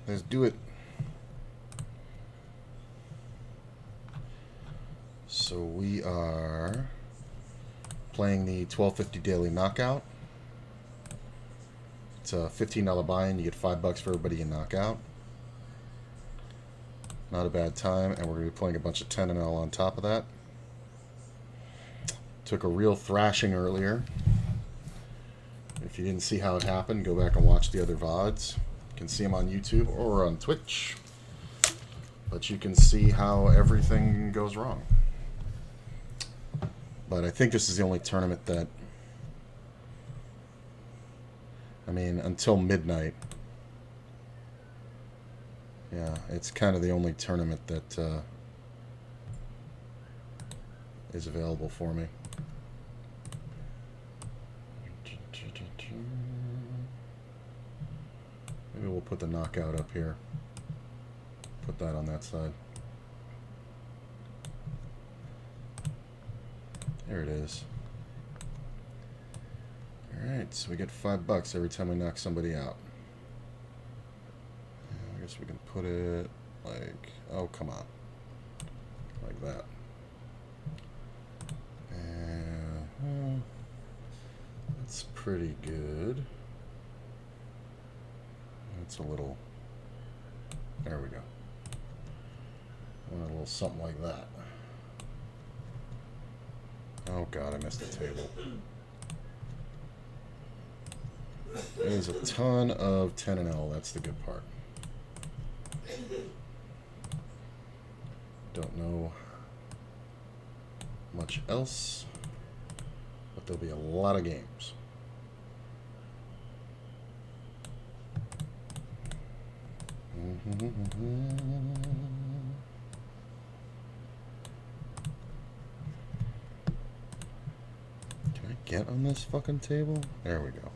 Let's do it. So we are playing the 12.50 daily knockout. It's a $15 buy-in. You get $5 for everybody you knock out. Not a bad time, and we're going to be playing a bunch of 10 and L on top of that. Took a real thrashing earlier. If you didn't see how it happened, go back and watch the other VODs. You can see them on YouTube or on Twitch. But you can see how everything goes wrong. But I think this is the only tournament that... I mean, until midnight. Yeah, it's kind of the only tournament that is available for me. Maybe we'll put the knockout up here. Put that on that side. There it is. Alright, so we get $5 every time we knock somebody out. I guess we can put it like, oh, come on. Like that. And that's pretty good. That's a little, there we go. A little something like that. Oh god, I missed the table. There's a ton of 10 and L, that's the good part. Don't know much else, but there'll be a lot of games. Can I get on this fucking table? There we go.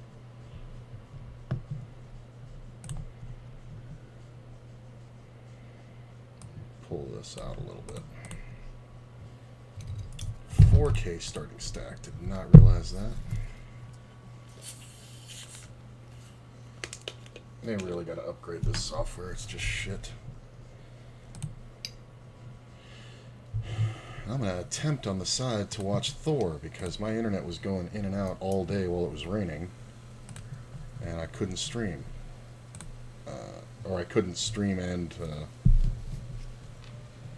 Pull this out a little bit. 4K starting stack. Did not realize that. They really got to upgrade this software. It's just shit. I'm going to attempt on the side to watch Thor because my internet was going in and out all day while it was raining. And I couldn't stream. Or I couldn't stream and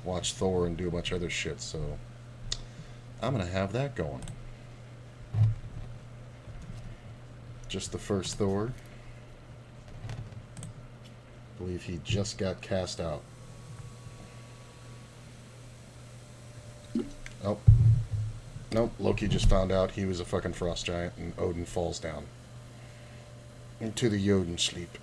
watch Thor and do a bunch of other shit. So I'm going to have that going. Just the first Thor. I believe he just got cast out. Oh. Nope, Loki just found out he was a fucking frost giant and Odin falls down into the Jotun sleep.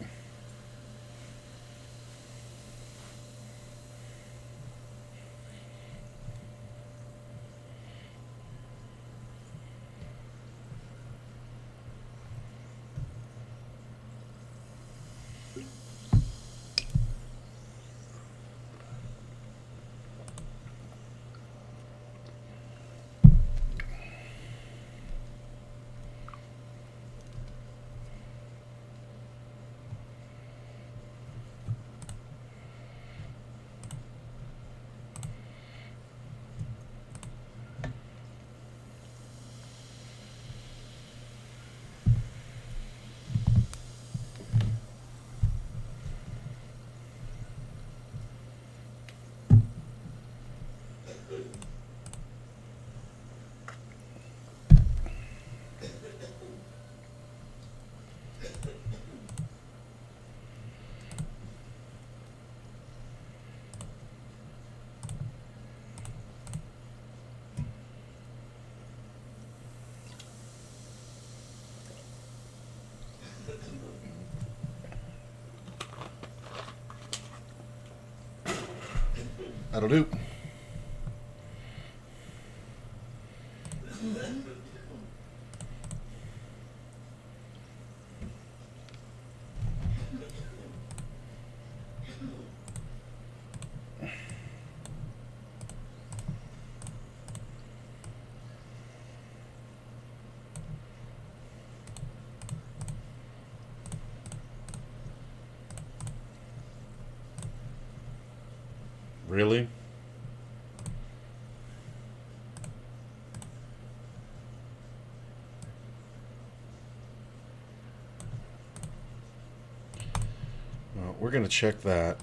That'll do. Really? Well, we're going to check that.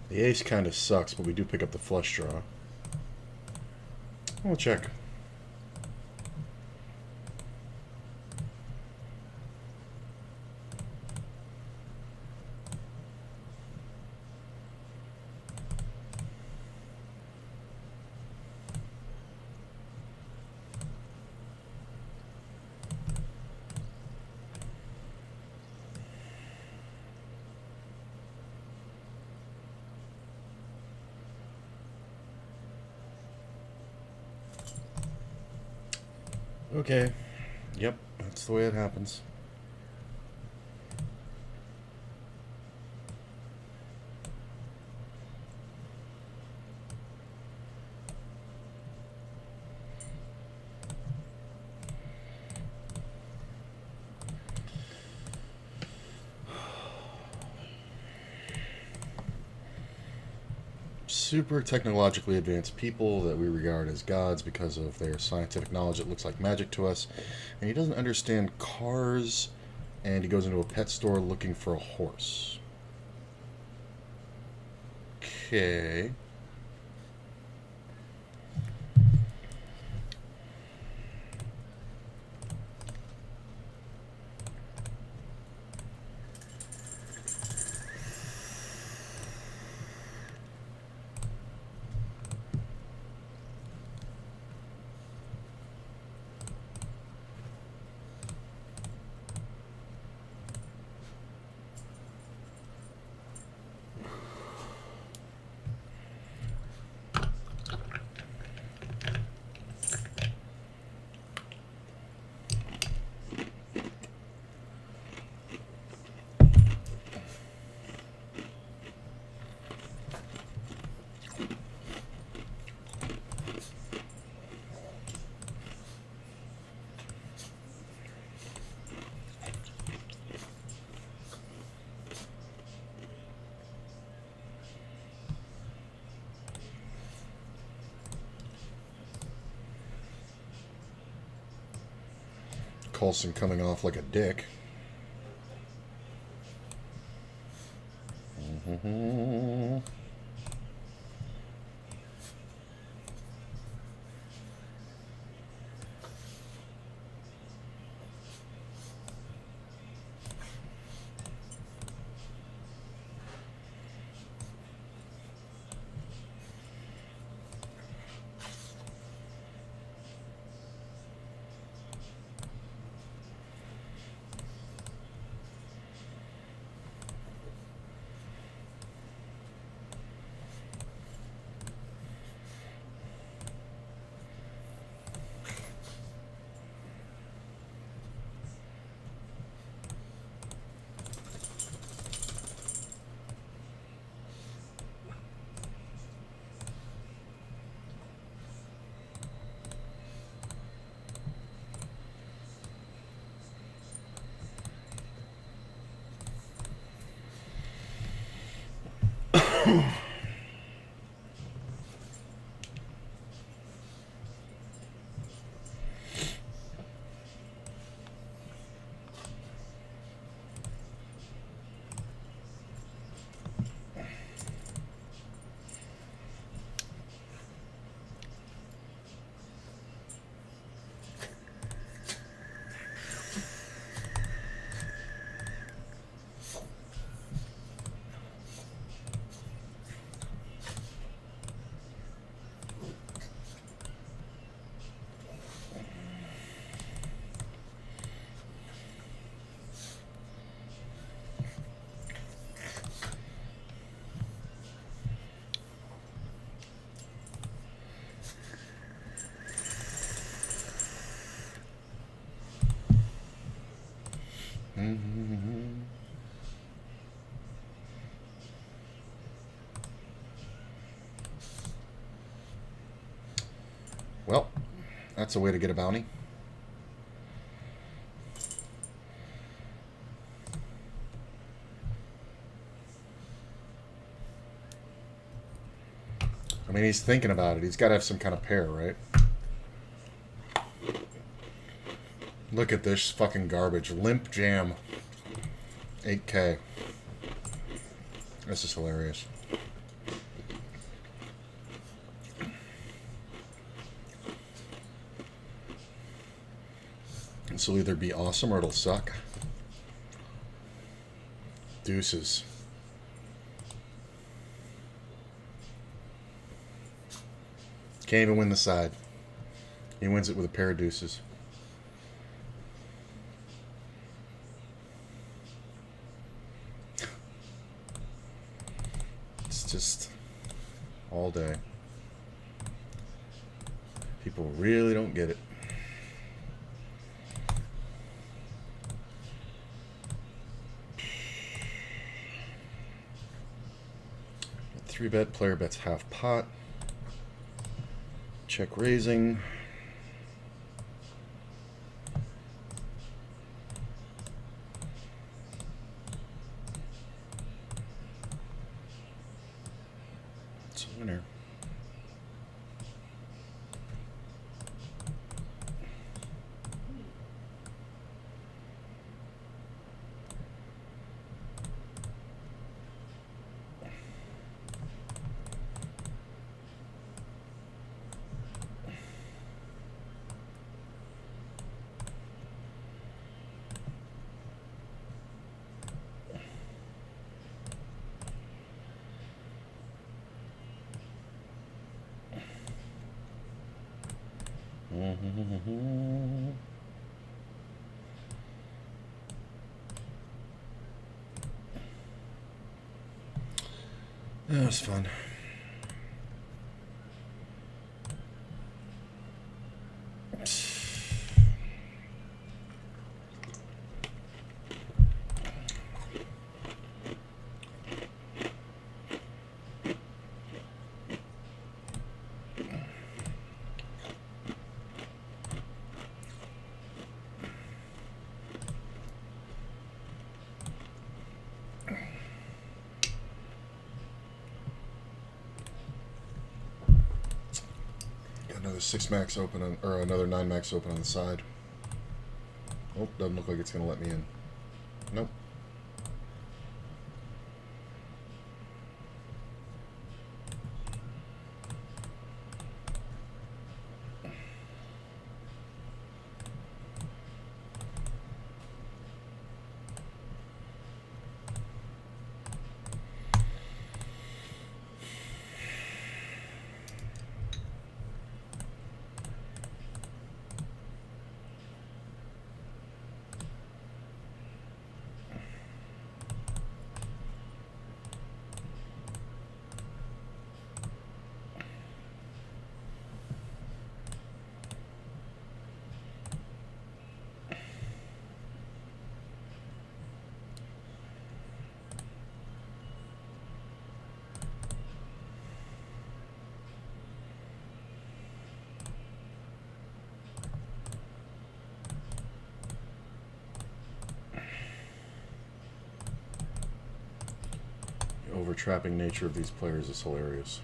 The ace kind of sucks, but we do pick up the flush draw. We'll check. Okay. Yep, that's the way it happens. Super technologically advanced people that we regard as gods because of their scientific knowledge that looks like magic to us. And he doesn't understand cars, and he goes into a pet store looking for a horse. Okay. Coulson coming off like a dick. Mm-hmm. Mm-hmm. Well, that's a way to get a bounty. I mean, he's thinking about it. He's got to have some kind of pair, right? Look at this fucking garbage. Limp Jam. 8K. This is hilarious. This will either be awesome or it'll suck. Deuces. Can't even win the side. He wins it with a pair of deuces. It's just all day. People really don't get it. Three bet, player bets half pot. Check raising. It's a winner. That was fun. Another 6 max open on, or another 9 max open on the side. Oh, doesn't look like it's going to let me in. Nope. Over-trapping nature of these players is hilarious.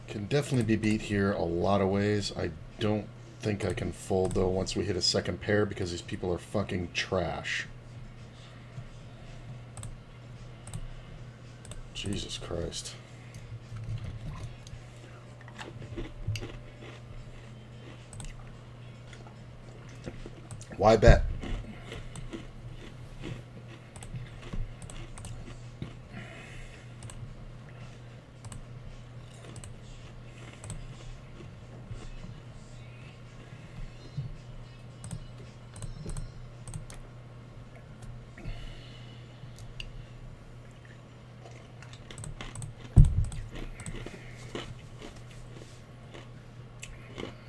Can definitely be beat here a lot of ways. I don't think I can fold, though, once we hit a second pair because these people are fucking trash. Jesus Christ. Why bet?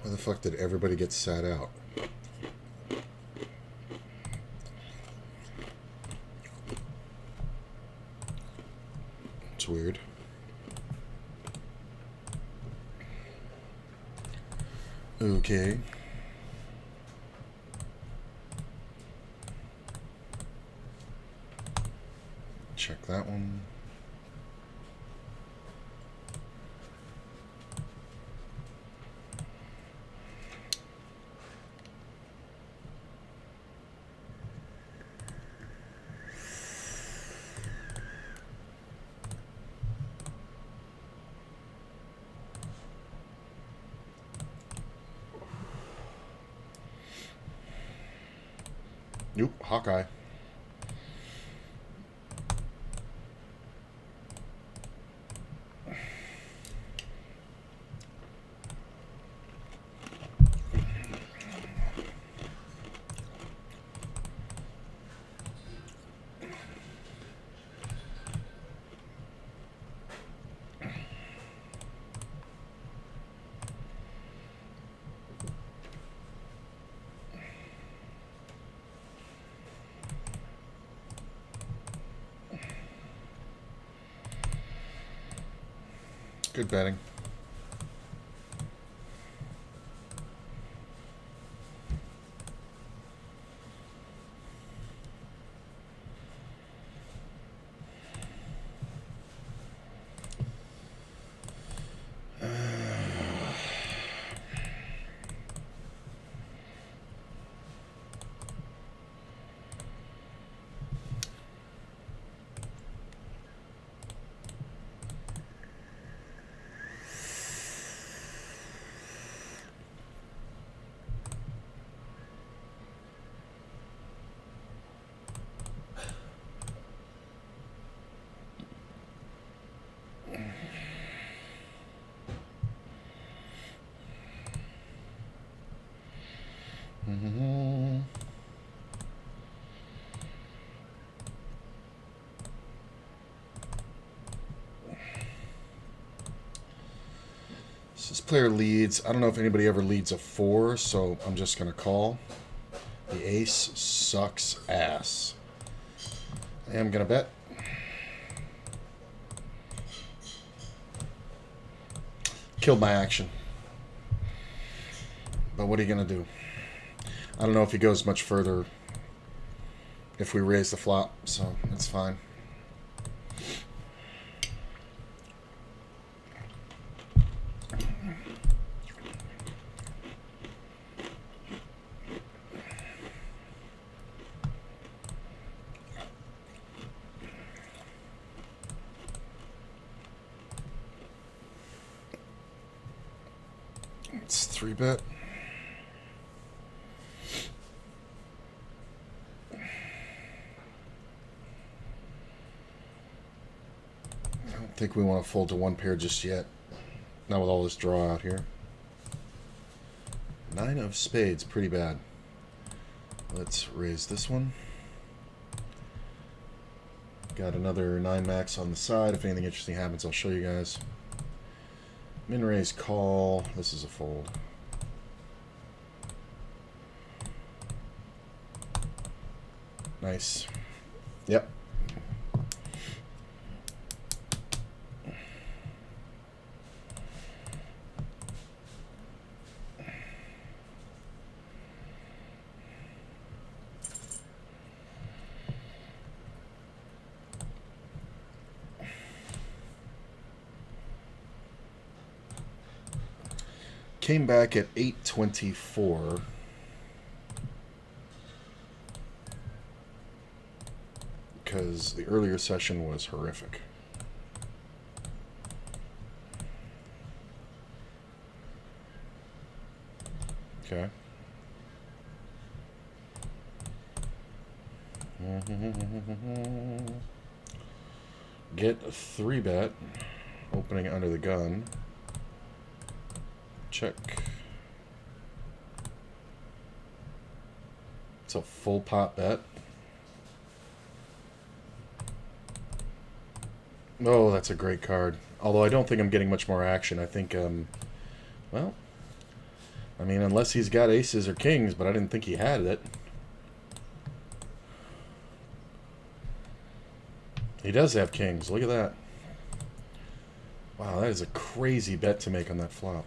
Why the fuck did everybody get sat out? It's weird. Okay. Check that one. Nope, Hawkeye. Good betting. So this player leads. I don't know if anybody ever leads a 4, so I'm just going to call. The ace sucks ass. I am going to bet. Killed my action. But what are you going to do? I don't know if he goes much further if we raise the flop, so that's fine. It's 3-bet. I don't think we want to fold to one pair just yet. Not with all this draw out here. 9 of spades, pretty bad. Let's raise this one. Got another 9 max on the side. If anything interesting happens, I'll show you guys. Min raise call. This is a fold. Nice. Yep. came back at 824. Because the earlier session was horrific. Okay. Get a 3-bet. Opening under the gun. Check. It's a full pot bet. Oh, that's a great card. Although I don't think I'm getting much more action. I think, well, I mean, unless he's got aces or kings, but I didn't think he had it. He does have kings. Look at that. Wow, that is a crazy bet to make on that flop.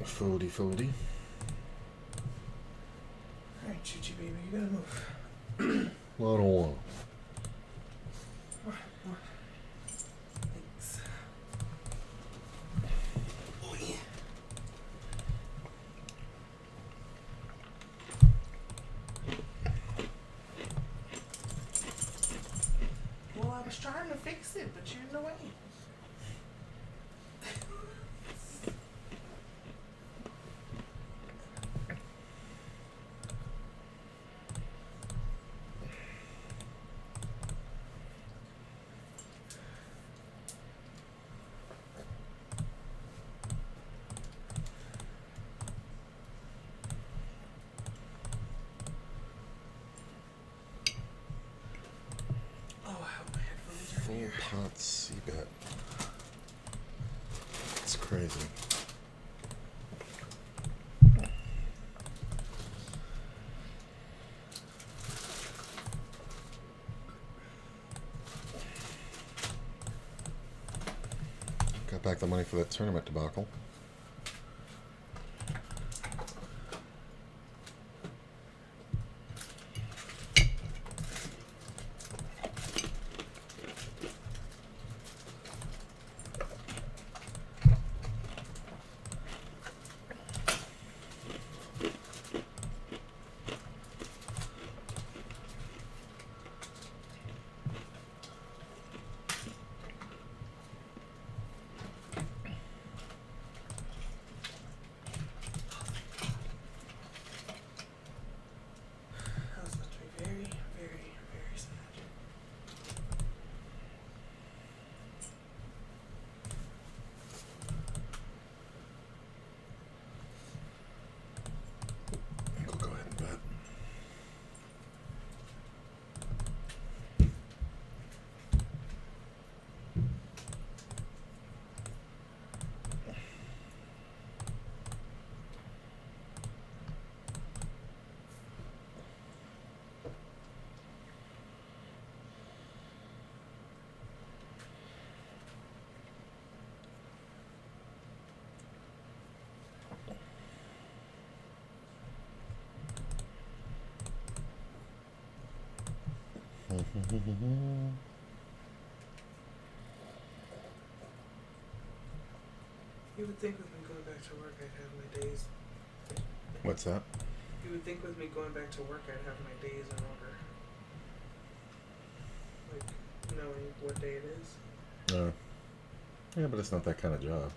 Foldy, foldy. Alright, Chi-Chi baby, you gotta move. Well, I don't want. Thanks. Oh yeah. Well, I was trying to fix it, but you're in the way. Full pot C-bet. It's crazy. Got back the money for that tournament debacle. You would think with me going back to work I'd have my days. What's that? You would think with me going back to work I'd have my days in order. Like, knowing what day it is. Yeah, but it's not that kind of job.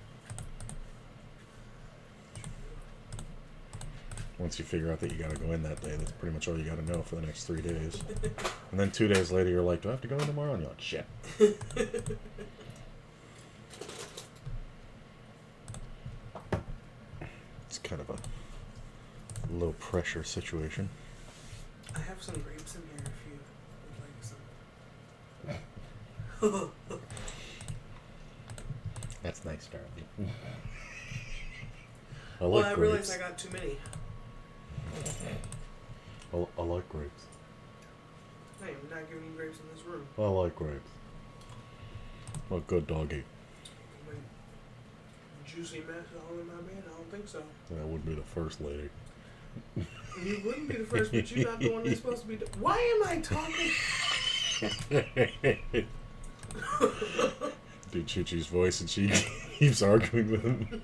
Once you figure out that you got to go in that day, that's pretty much all you got to know for the next 3 days. And then 2 days later, you're like, do I have to go in tomorrow? And you're like, shit. little pressure situation. I have some grapes in here if you would like some. That's nice, Darby. Well, I realized I got too many. I like grapes. I am not giving you grapes in this room. I like grapes. I'm a good doggy. Like, juicy mess all in my bed? I don't think so. That would be the first lady. You wouldn't be the first, but you're not the one that's supposed to be. Why am I talking? Do Chi-Chi's voice and she keeps arguing with him.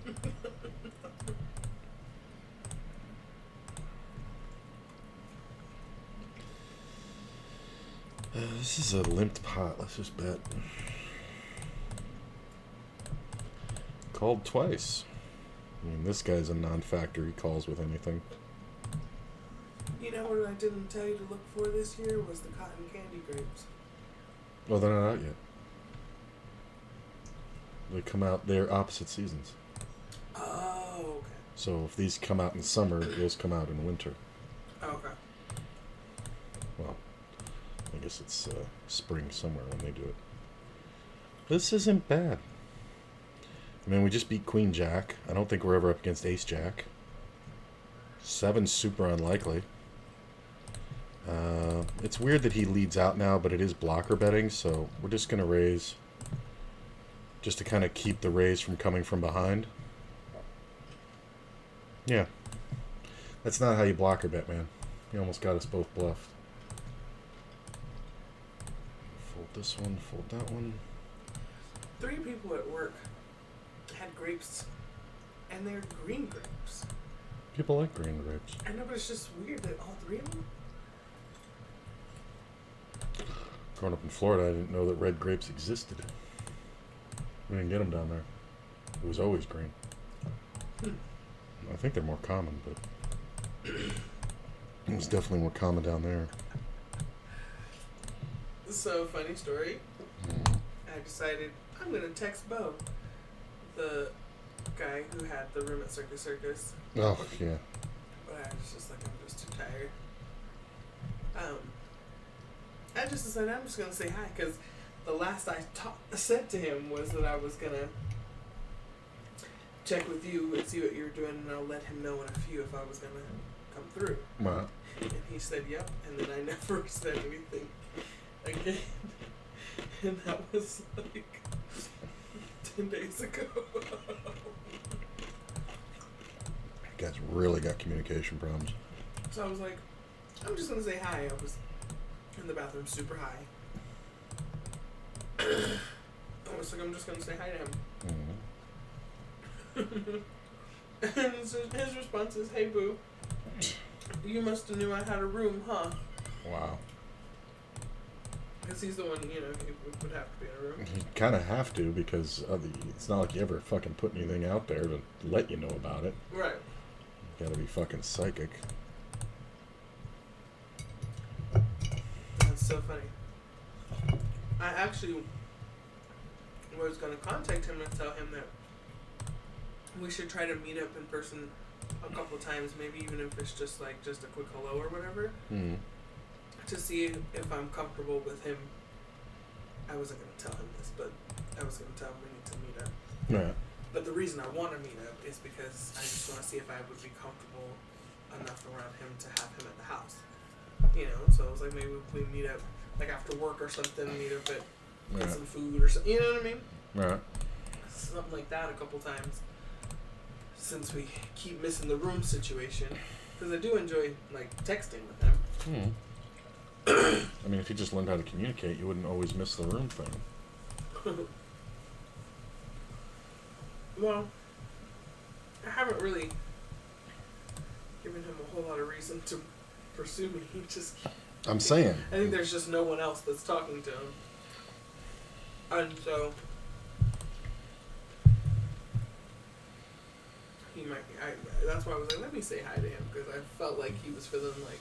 This is a limped pot. Let's just bet. Called twice. I mean, this guy's a non-factor. He calls with anything. You know what I didn't tell you to look for this year was the cotton candy grapes. Well, they're not out yet. They come out. They're opposite seasons. Oh, okay. So if these come out in summer, those come out in winter. Okay. Well, I guess it's spring somewhere when they do it. This isn't bad. I mean, we just beat Queen Jack. I don't think we're ever up against Ace Jack. 7's super unlikely. It's weird that he leads out now, but it is blocker betting, so we're just going to raise just to kind of keep the raise from coming from behind. Yeah. That's not how you blocker bet, man. You almost got us both bluffed. Fold this one, fold that one. 3 people at work had grapes, and they're green grapes. People like green grapes. I know, but it's just weird that all 3 of them. Growing up in Florida, I didn't know that red grapes existed. We didn't get them down there. It was always green. I think they're more common, but it was definitely more common down there. So, funny story. I decided I'm going to text Bo, the guy who had the room at Circus Circus. Oh, yeah. But I was just like, I'm just too tired. I just decided I'm just going to say hi, because the last I said to him was that I was going to check with you and see what you were doing, and I'll let him know in a few if I was going to come through. Right. And he said, yep, and then I never said anything again. And that was like 10 days ago. You guys really got communication problems. So I was like, I'm just going to say hi. I was in the bathroom super high. I was like, I'm just going to say hi to him. And so his response is, hey, boo, you must have knew I had a room, huh? Wow. Because he's the one, you know, he would have to be in a room. You kind of have to, because it's not like you ever fucking put anything out there to let you know about it. Right. You gotta be fucking psychic. That's so funny. I actually was going to contact him and tell him that we should try to meet up in person a couple times, maybe even if it's just like just a quick hello or whatever, to see if I'm comfortable with him. I wasn't going to tell him this, but I was going to tell him we need to meet up. Right. But the reason I want to meet up is because I just want to see if I would be comfortable enough around him to have him at the house. You know, so I was like, maybe we meet up like after work or something, meet up at get some food or something. You know what I mean? Right. Something like that a couple times. Since we keep missing the room situation, because I do enjoy like texting with him. I mean, if you just learned how to communicate, you wouldn't always miss the room thing. Well, I haven't really given him a whole lot of reason to pursue me. I'm saying. I think there's just no one else that's talking to him. And so he might be, that's why I was like, let me say hi to him, because I felt like he was feeling like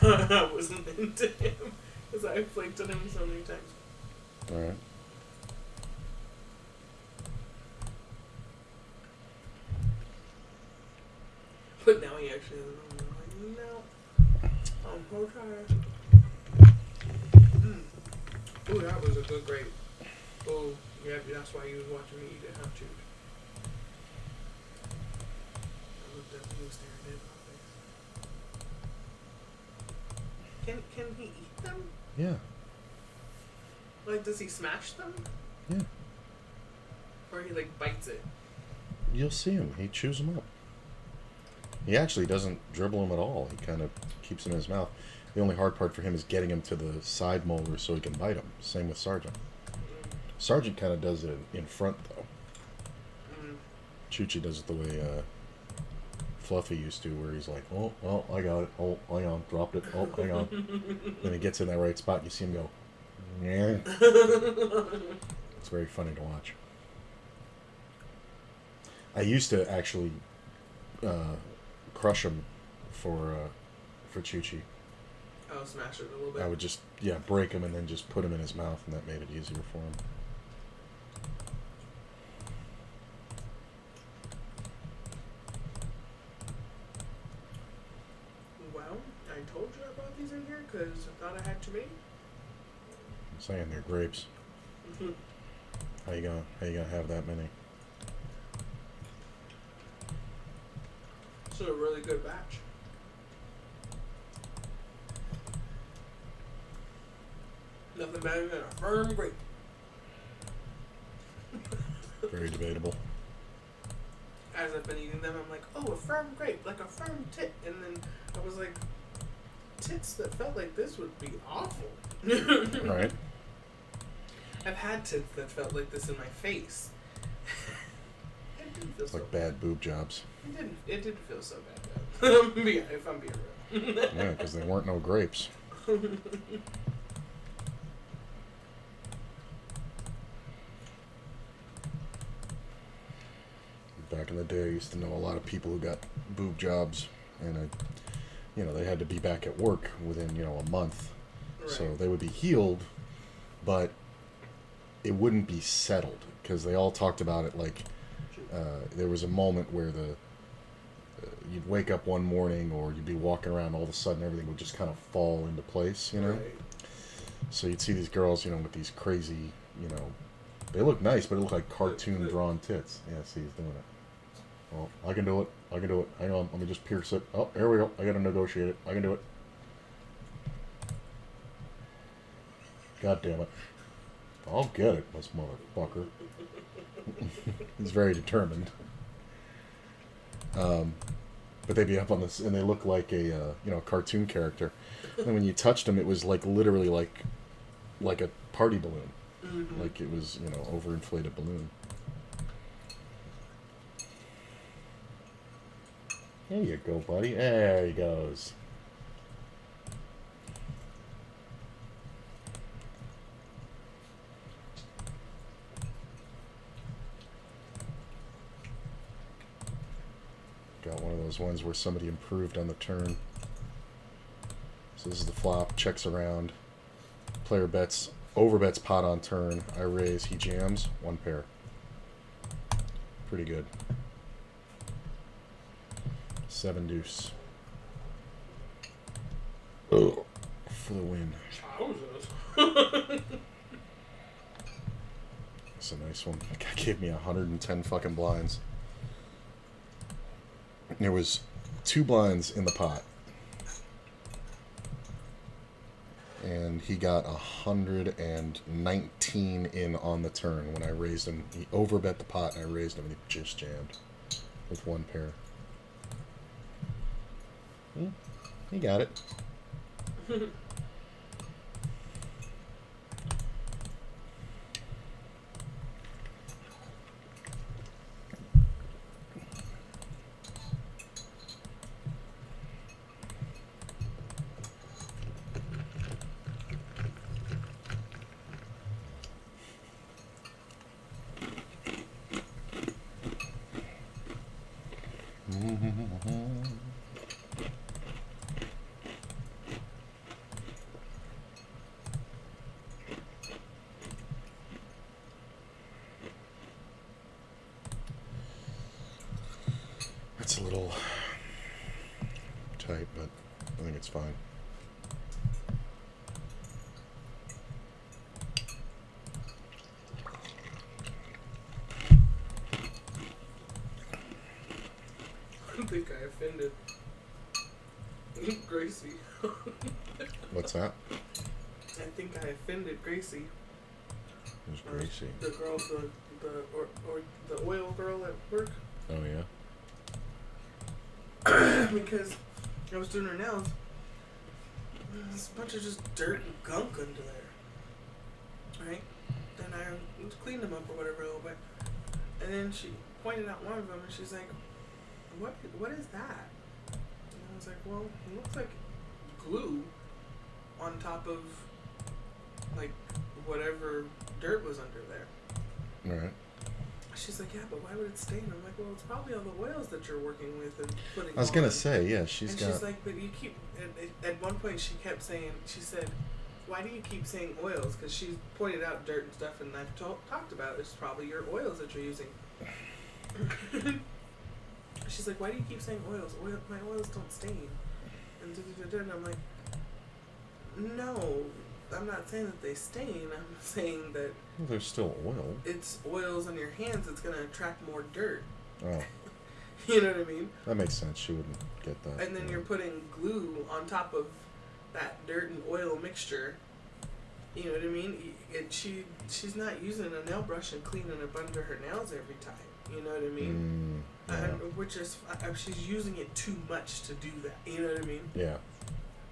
I wasn't into him, because I flaked on him so many times. Alright. But now he actually has a room. we'll try. Ooh, that was a good grape. Oh, yeah, that's why you was watching me eat it, huh, Jude? I looked up and he was staring at my face. Can he eat them? Yeah. Like, does he smash them? Yeah. Or he, like, bites it? You'll see him. He chews them up. He actually doesn't dribble them at all. He kind of keeps them in his mouth. The only hard part for him is getting him to the side molar so he can bite them. Same with Sergeant. Sergeant kind of does it in front, though. Chuchi does it the way Fluffy used to, where he's like, oh, well, I got it. Oh, hang on. Dropped it. Oh, hang on. Then he gets in that right spot, and you see him go, yeah. It's very funny to watch. I used to actually crush him for Chuchi. Oh, smash it a little bit. I would just, break him and then just put him in his mouth, and that made it easier for him. Well, I told you I brought these in here because I thought I had too many. I'm saying they're grapes. How you gonna have that many? It's a really good batch. Nothing better than a firm grape. Very debatable. As I've been eating them, I'm like, oh, a firm grape, like a firm tit. And then I was like, tits that felt like this would be awful. Right. I've had tits that felt like this in my face. It didn't feel It's so like bad. bad boob jobs. It didn't feel so bad, though. Yeah, if I'm being real. Yeah, because they weren't no grapes. Back in the day, I used to know a lot of people who got boob jobs, and they had to be back at work within a month, Right. so they would be healed, but it wouldn't be settled because they all talked about it like there was a moment where you'd wake up one morning or you'd be walking around, all of a sudden everything would just kind of fall into place, Right. So you'd see these girls, with these crazy, they look nice, but it looked like cartoon drawn tits. Yeah, see, he's doing it. Oh, I can do it. I can do it. Hang on, let me just pierce it. Oh, here we go. I gotta negotiate it. I can do it. God damn it. I'll get it, this motherfucker. He's very determined. But they'd be up on this, and they look like a cartoon character. And when you touched them, it was like literally like a party balloon. Mm-hmm. Like it was, overinflated balloon. There you go, buddy. There he goes. Got one of those ones where somebody improved on the turn. So this is the flop, checks around. Player bets, overbets pot on turn. I raise, he jams, one pair. Pretty good. 7 deuce. Oh, for the win. That's a nice one. The guy gave me 110 fucking blinds. There was 2 blinds in the pot. And he got 119 in on the turn when I raised him. He overbet the pot and I raised him and he just jammed with 1 pair. He got it. It's a little tight, but I think it's fine. offended Gracie. What's that? I think I offended Gracie. Who's Gracie? The girl, or the oil girl at work. Oh yeah. Because I was doing her nails. There's a bunch of just dirt and gunk under there. Right? And I cleaned them up or whatever a little bit. And then she pointed out one of them and she's like, what is that? And I was like, well, it looks like glue on top of like whatever dirt was under there. All right. She's like, yeah, but why would it stain? I'm like, well, it's probably all the oils that you're working with and putting on. I was gonna say, yeah, she's like, but you keep. At one point, she kept saying, she said, why do you keep saying oils? Because she pointed out dirt and stuff, and I've talked about it's probably your oils that you're using. She's like, why do you keep saying oils? My oils don't stain. And I'm like, no, I'm not saying that they stain. I'm saying that Well, there's still oil. it's oils on your hands that's going to attract more dirt. Oh, You know what I mean? that makes sense. She wouldn't get that. And then you're putting glue on top of that dirt and oil mixture. You know what I mean? She's not using a nail brush and cleaning up under her nails every time. You know what I mean? Yeah. Which is, she's using it too much to do that. You know what I mean? Yeah.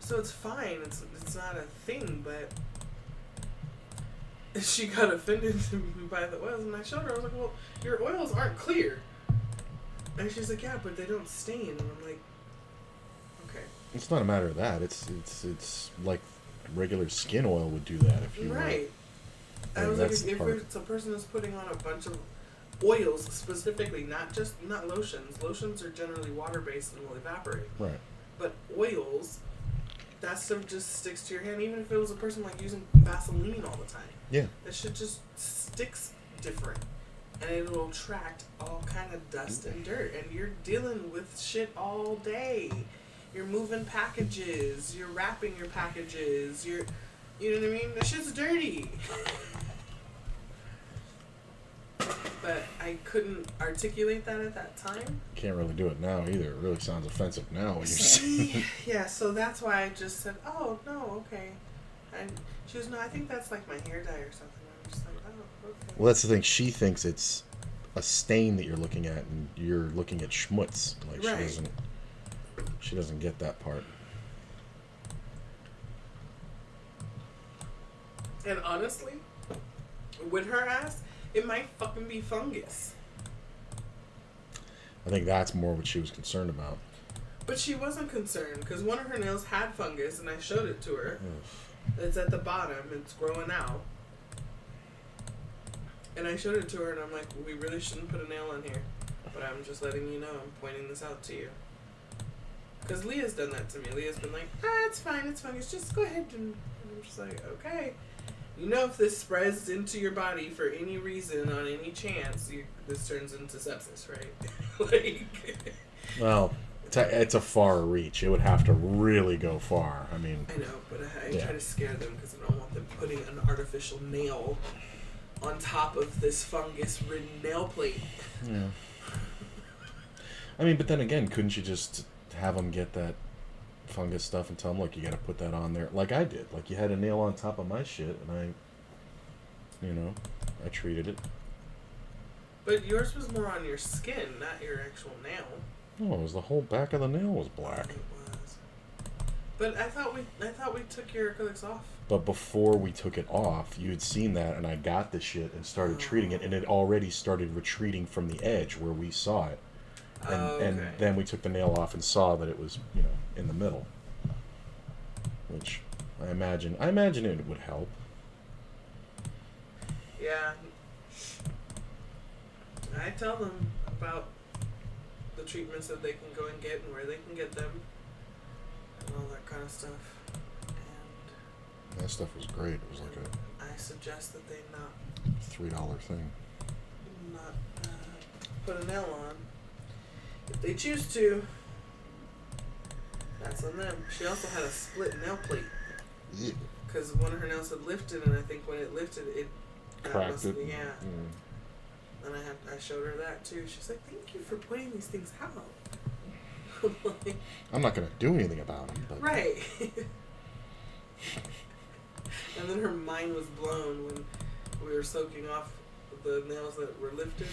So it's fine. It's not a thing, but she got offended by the oils, and I showed her. I was like, "Well, your oils aren't clear." And she's like, "Yeah, but they don't stain." And I'm like, "Okay." It's not a matter of that. It's like regular skin oil would do that if you right. I was like, if it's a person who's putting on a bunch of oils specifically, not lotions. Lotions are generally water based and will evaporate. Right. But oils, that stuff just sticks to your hand. Even if it was a person like using Vaseline all the time. Yeah. That shit just sticks different, and it'll attract all kind of dust and dirt. And you're dealing with shit all day. You're moving packages. You're wrapping your packages. You know what I mean? That shit's dirty. But I couldn't articulate that at that time. Can't really do it now either. It really sounds offensive now when you're saying it. Yeah, so that's why I just said, oh, no, okay. And she goes, no, I think that's like my hair dye or something. I'm just like, oh, okay. Well, that's the thing. She thinks it's a stain that you're looking at, and you're looking at schmutz. Like right. She doesn't get that part. And honestly, with her ass, it might fucking be fungus. I think that's more what she was concerned about. But she wasn't concerned, because one of her nails had fungus, and I showed it to her. It's at the bottom. It's growing out. And I showed it to her, and I'm like, we really shouldn't put a nail in here. But I'm just letting you know. I'm pointing this out to you. Because Leah's done that to me. Leah's been like, it's fine. It's fungus. Just go ahead. And I'm just like, okay. You know, if this spreads into your body for any reason, on any chance, this turns into sepsis, right? Like... Well... It's a far reach. It would have to really go far. I mean... I know, but I try to scare them because I don't want them putting an artificial nail on top of this fungus-ridden nail plate. Yeah. I mean, but then again, couldn't you just have them get that fungus stuff and tell them, look, you got to put that on there? Like I did. Like, you had a nail on top of my shit, and I treated it. But yours was more on your skin, not your actual nail. No, it was the whole back of the nail was black. It was. But I thought we took your acrylics off. But before we took it off, you had seen that, and I got the shit and started treating it, and it already started retreating from the edge where we saw it. And, and then we took the nail off and saw that it was, in the middle. Which I imagine it would help. Yeah. I tell them about the treatments that they can go and get and where they can get them and all that kind of stuff. And that stuff was great. It was like I suggest that they not $3 thing. Not put a nail on. If they choose to, that's on them. She also had a split nail plate. Yeah. Because one of her nails had lifted, and I think when it lifted, it cracked it. Yeah. And I showed her that too. She's like, "Thank you for pointing these things out." Like, I'm not gonna do anything about them. But right. And then her mind was blown when we were soaking off the nails that were lifted.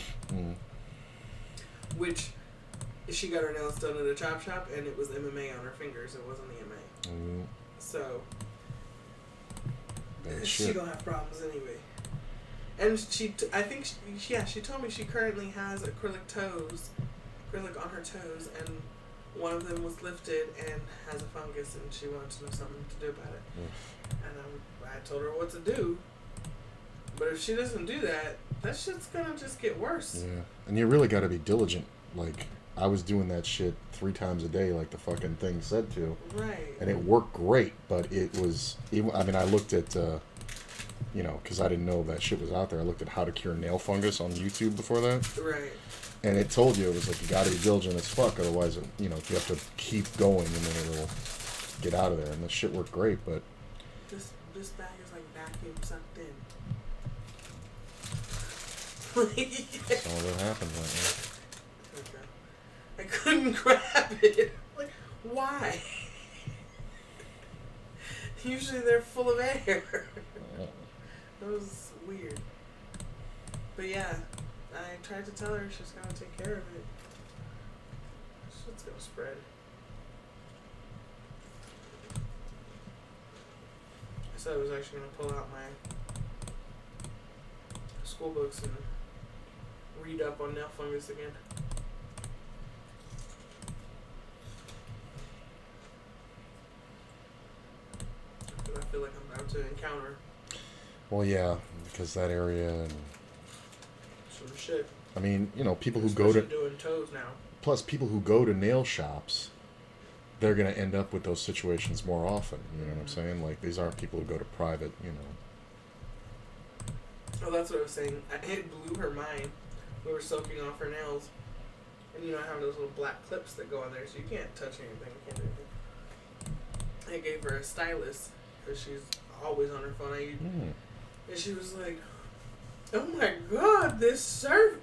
Which she got her nails done at a chop shop, and it was MMA on her fingers. It wasn't EMA. So she gonna have problems anyway. And I think she told me she currently has acrylic on her toes, and one of them was lifted and has a fungus, and she wants to know something to do about it. And I told her what to do. But if she doesn't do that, that shit's gonna just get worse. Yeah. And you really gotta be diligent. Like, I was doing that shit 3 times a day, like the fucking thing said to. Right. And it worked great, but it was... I mean, I looked at, because I didn't know that shit was out there. I looked at how to cure nail fungus on YouTube before that. Right. And it told you, it was like, you gotta be diligent as fuck, otherwise, you have to keep going, and then it'll get out of there. And the shit worked great, but... This bag is like vacuum sucked in. That's all that happens right now. Okay. I couldn't grab it. Like, why? Usually they're full of air. That was weird. But yeah, I tried to tell her she's gotta take care of it. Shit's gonna spread. I said I was actually gonna pull out my school books and read up on nail fungus again. Because I feel like I'm about to encounter Well, yeah, because that area and... some shit. I mean, people who Especially go to... doing toes now. Plus, people who go to nail shops, they're going to end up with those situations more often. You know what I'm saying? Like, these aren't people who go to private, Oh, that's what I was saying. It blew her mind. We were soaking off her nails. And I have those little black clips that go on there, so you can't touch anything. You can't do anything. I gave her a stylus, because she's always on her phone. And she was like, oh my god, this surf.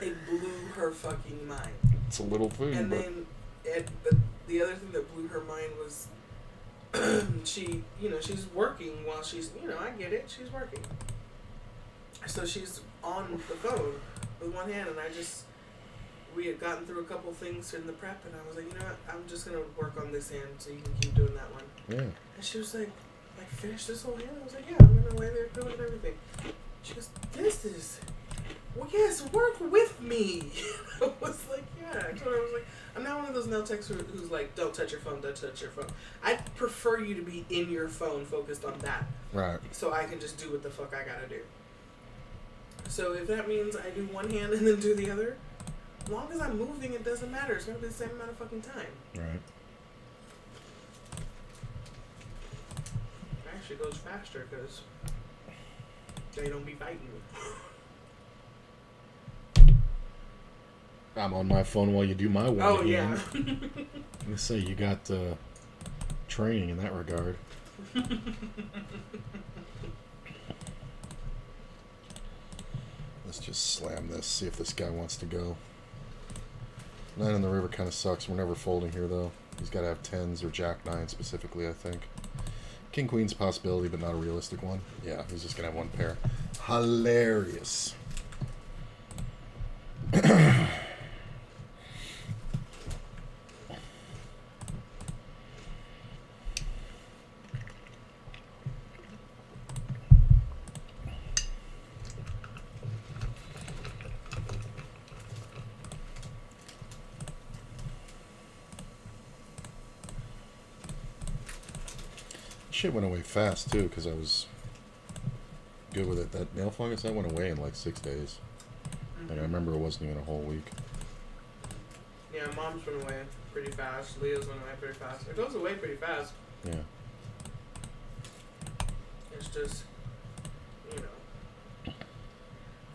It blew her fucking mind. It's a little thing. And then the other thing that blew her mind was she's working while she's, I get it, she's working. So she's on the phone with one hand, and we had gotten through a couple things in the prep, and I was like, I'm just going to work on this hand so you can keep doing that one. Yeah. And she was like, finish this whole hand? I was like, yeah, I'm going to lay there acrylic and everything. She goes, well, yes, work with me. I was like, yeah. I told her, I was like, I'm not one of those nail techs who's like, don't touch your phone, don't touch your phone. I prefer you to be in your phone, focused on that. Right. So I can just do what the fuck I gotta do. So if that means I do one hand and then do the other, as long as I'm moving, it doesn't matter. It's gonna be the same amount of fucking time. Right. It actually goes faster because they don't be fighting me. I'm on my phone while you do my one. Oh, yeah. Let's say you got training in that regard. Let's just slam this, see if this guy wants to go. 9 in the river kind of sucks. We're never folding here, though. He's got to have 10s or jack 9 specifically, I think. King Queen's a possibility, but not a realistic one. Yeah, he's just going to have one pair. Hilarious. Shit went away fast too, because I was good with it. That nail fungus, that went away in like 6 days. Like, I remember it wasn't even a whole week. Yeah, mom's went away pretty fast. Leah's went away pretty fast. It goes away pretty fast. Yeah. It's just,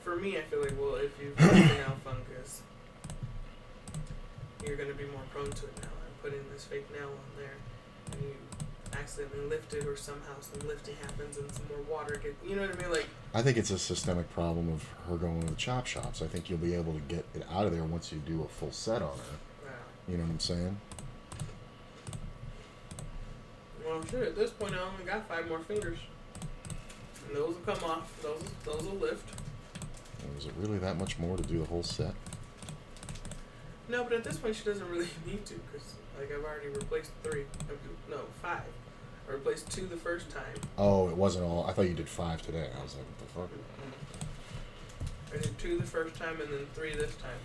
for me, I feel like, well, if you've got nail fungus, you're going to be more prone to it now. I'm putting this fake nail on there, and accidentally lifted, or somehow some lifting happens and some more water gets, you know what I mean? Like, I think it's a systemic problem of her going to the chop shops. I think you'll be able to get it out of there once you do a full set on her. wow. You know what I'm saying? Well, shit, at this point I only got 5 more fingers. And those will come off. Those will lift. Is it really that much more to do the whole set? No, but at this point she doesn't really need to, because, like, I've already replaced 3. No, 5. I replaced 2 the first time. Oh, it wasn't all. I thought you did 5 today. I was like, what the fuck? I did 2 the first time and then 3 this time.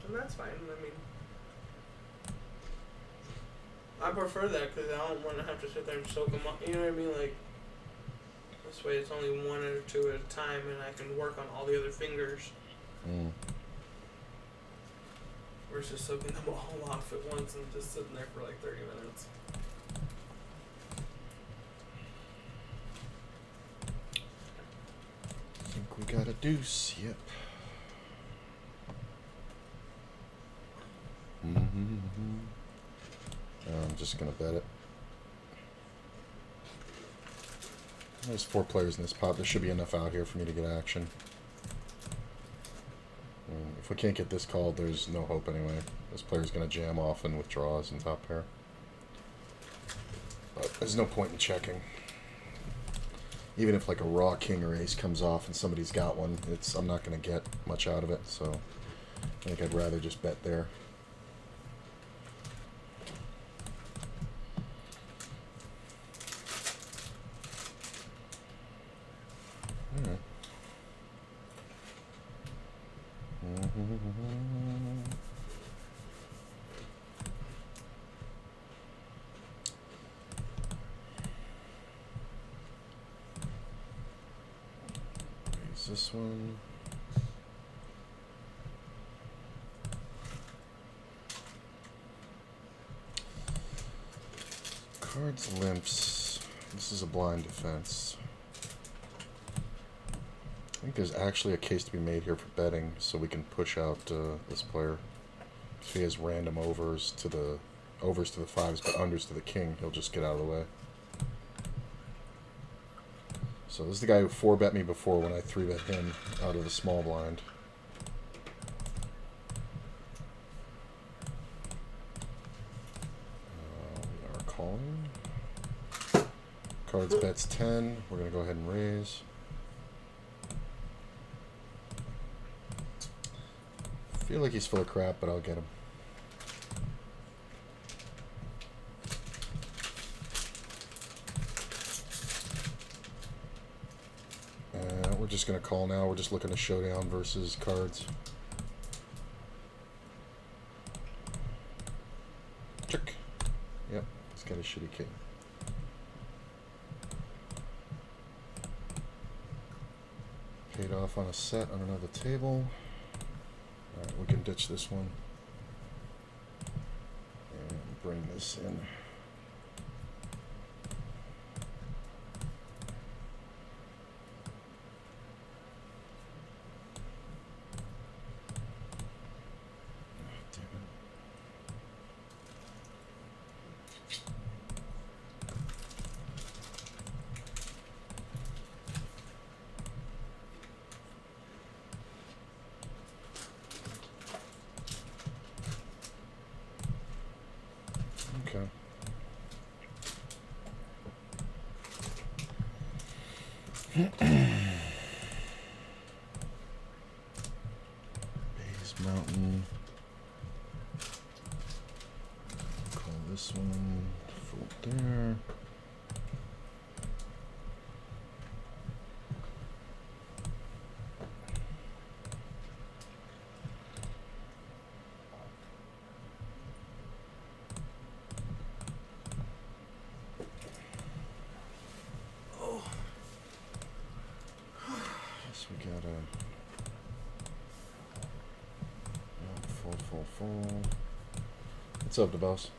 And that's fine. I mean, I prefer that because I don't want to have to sit there and soak them up. You know what I mean? Like, this way it's only 1 or 2 at a time, and I can work on all the other fingers. Versus soaking them all off at once and just sitting there for like 30 minutes. I think we got a deuce. Yep. I'm just gonna bet it. There's 4 players in this pot. There should be enough out here for me to get action. If we can't get this called, there's no hope anyway. This player's gonna jam off and withdraws in top pair. But there's no point in checking. Even if like a raw king or ace comes off and somebody's got one, I'm not gonna get much out of it. So I think I'd rather just bet there. This one. Cards limps. This is a blind defense. I think there's actually a case to be made here for betting, so we can push out this player. If he has random overs to the 5s, but unders to the king, he'll just get out of the way. So this is the guy who 4-bet me before when I 3-bet him out of the small blind. We are calling. Cards bets 10. We're going to go ahead and raise. Feel like he's full of crap, but I'll get him. We're just going to call now. We're just looking to showdown versus cards. Check. Yep, he's got a shitty king. Paid off on a set on another table. Alright, we can ditch this one. And bring this in. Okay. Base Mountain. Call this one. Fold there. We got a fold. What's up, the boss?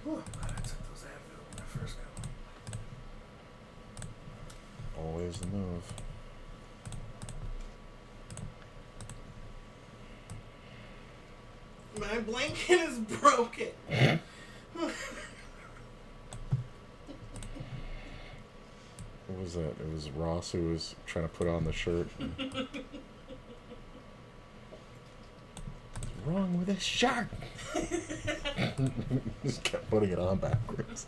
Whew, glad I took those Advil when I first got one. Always the move. My blanket is broken. What was that? It was Ross who was trying to put on the shirt. What's wrong with this shirt? Just kept putting it on backwards.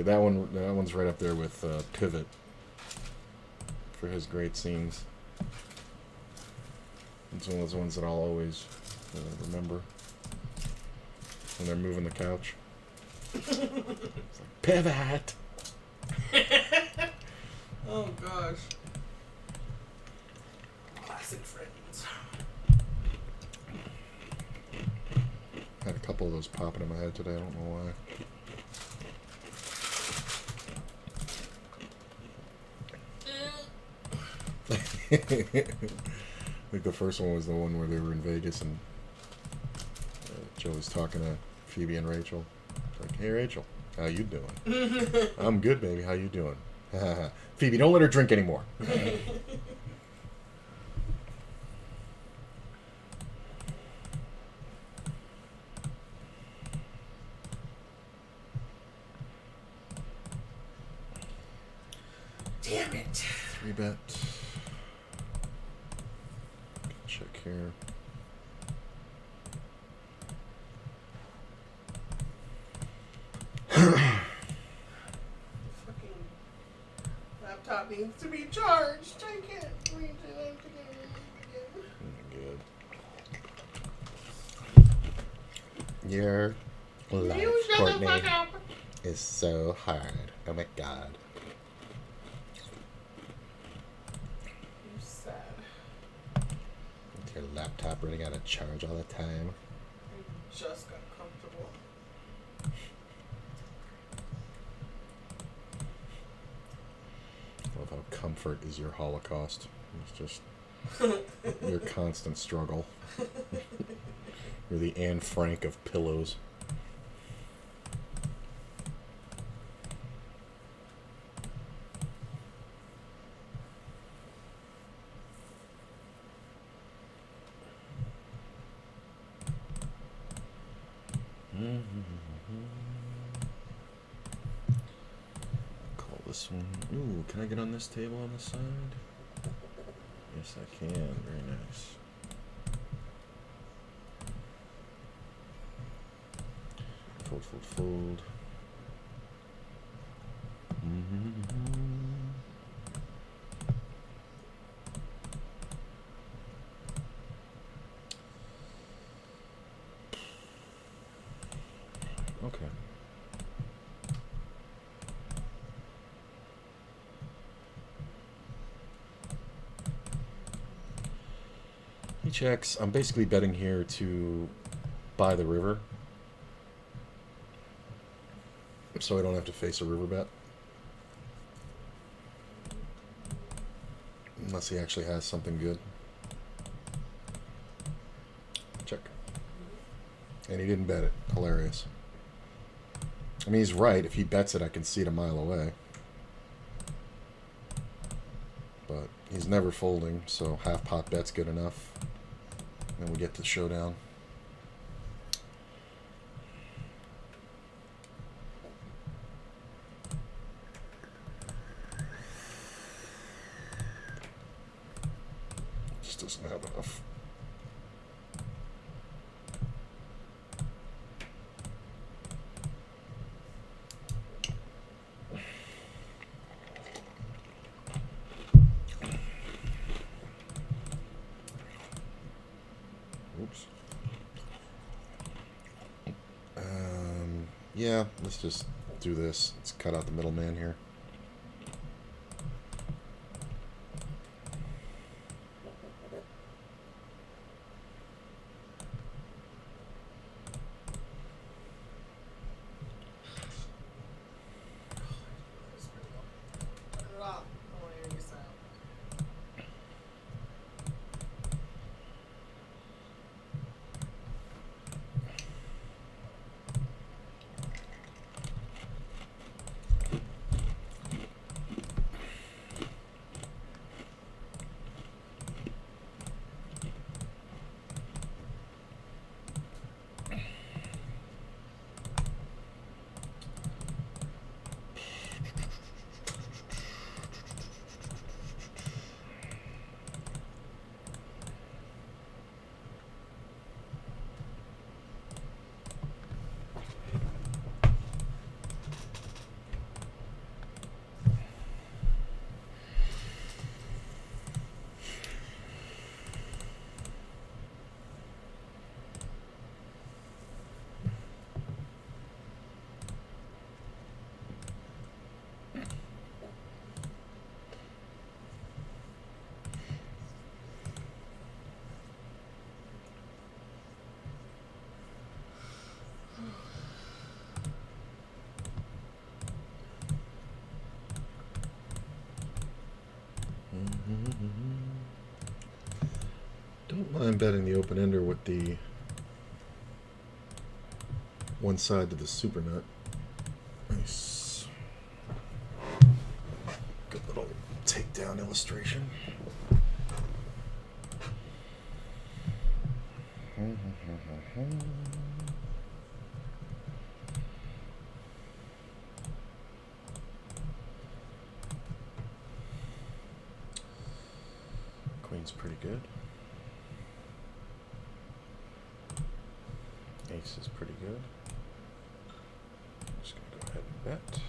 That one's right up there with Pivot for his great scenes. It's one of those ones that I'll always remember when they're moving the couch. It's like, Pivot! Oh gosh. Classic friends. Had a couple of those popping in my head today, I don't know why. I think the first one was the one where they were in Vegas and Joe was talking to Phoebe and Rachel. It's like, hey Rachel, how you doing? I'm good, baby. How you doing? Phoebe, don't let her drink anymore. Damn it. 3-bet. Check here. Fucking laptop needs to be charged. I can't read it again. Good. Your life, You shut the Courtney, fuck up. is so hard. Oh my god. You're sad. With your laptop running out of charge all the time. I just got comfortable. I love how comfort is your holocaust. It's just your constant struggle. You're the Anne Frank of pillows. Call this one. Ooh, can I get on this table on the side? Yes, I can. Very nice. Fold, fold, fold. Okay. He checks. I'm basically betting here to buy the river, so I don't have to face a river bet. Unless he actually has something good. Check. And he didn't bet it. Hilarious. I mean, he's right. If he bets it, I can see it a mile away. But he's never folding, so half pot bet's good enough. And we get to the showdown. Just doesn't have enough. Oops. Yeah, let's just do this. Let's cut out the middleman here. I'm betting the open ender with the one side to the super nut. Nice. Good little takedown illustration. Queen's pretty good. Ace is pretty good. I'm just going to go ahead and bet.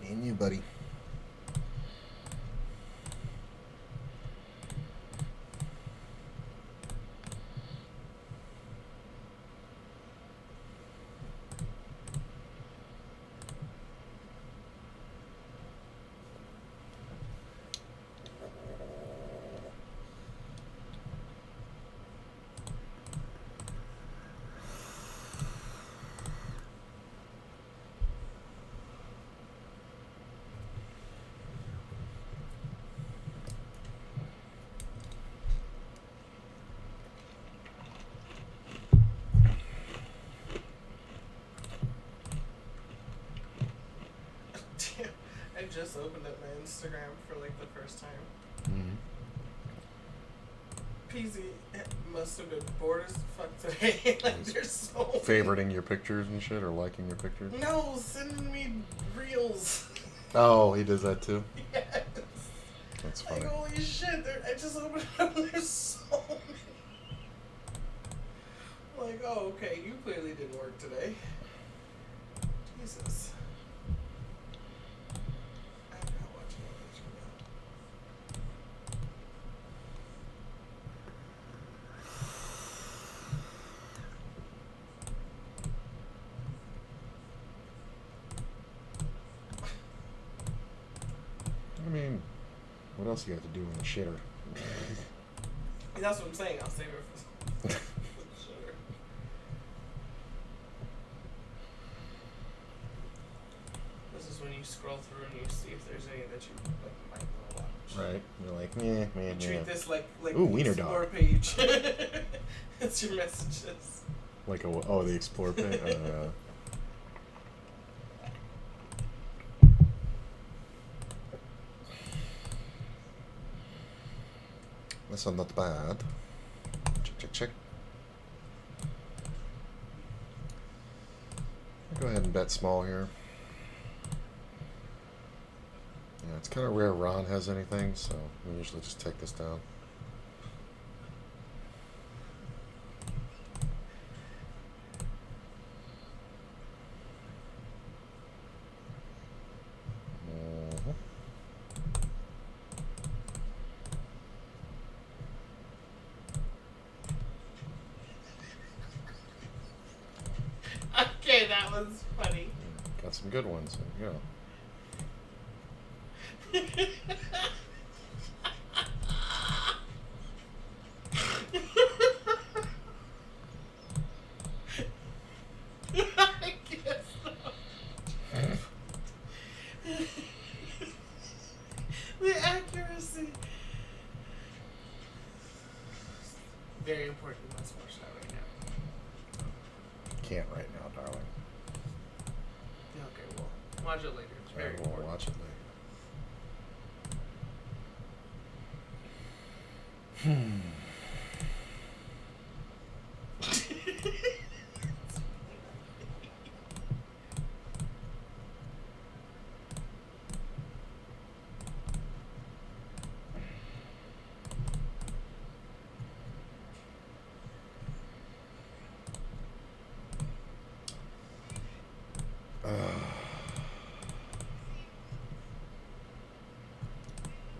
Me and you, buddy. I just opened up my Instagram for like the first time. PZ must have been bored as fuck today. Like there's so favoriting your pictures and shit, or liking your pictures? No, sending me reels. Oh, he does that too? Yes. That's funny. Like holy shit, I just opened it up and there's so many. Like, oh okay, you clearly didn't work today. Jesus. I'm not watching it. I mean, what else you got to do in the shitter? That's what I'm saying. I'll save it for sure. This is when you scroll through and you see if there's any that you like might want to watch. Right. You're like, meh. You treat this like Ooh, the wiener explore dog. page. It's your messages. Like the explore page. This one not bad. Check. I'll go ahead and bet small here. Yeah, it's kind of rare Ron has anything, so we usually just take this down. Okay, that was funny. Got some good ones, you know. I guess so. The accuracy. Very important. You must watch that right now. Can't right now, darling. Okay, well, watch it later. It's very We'll important. watch it later.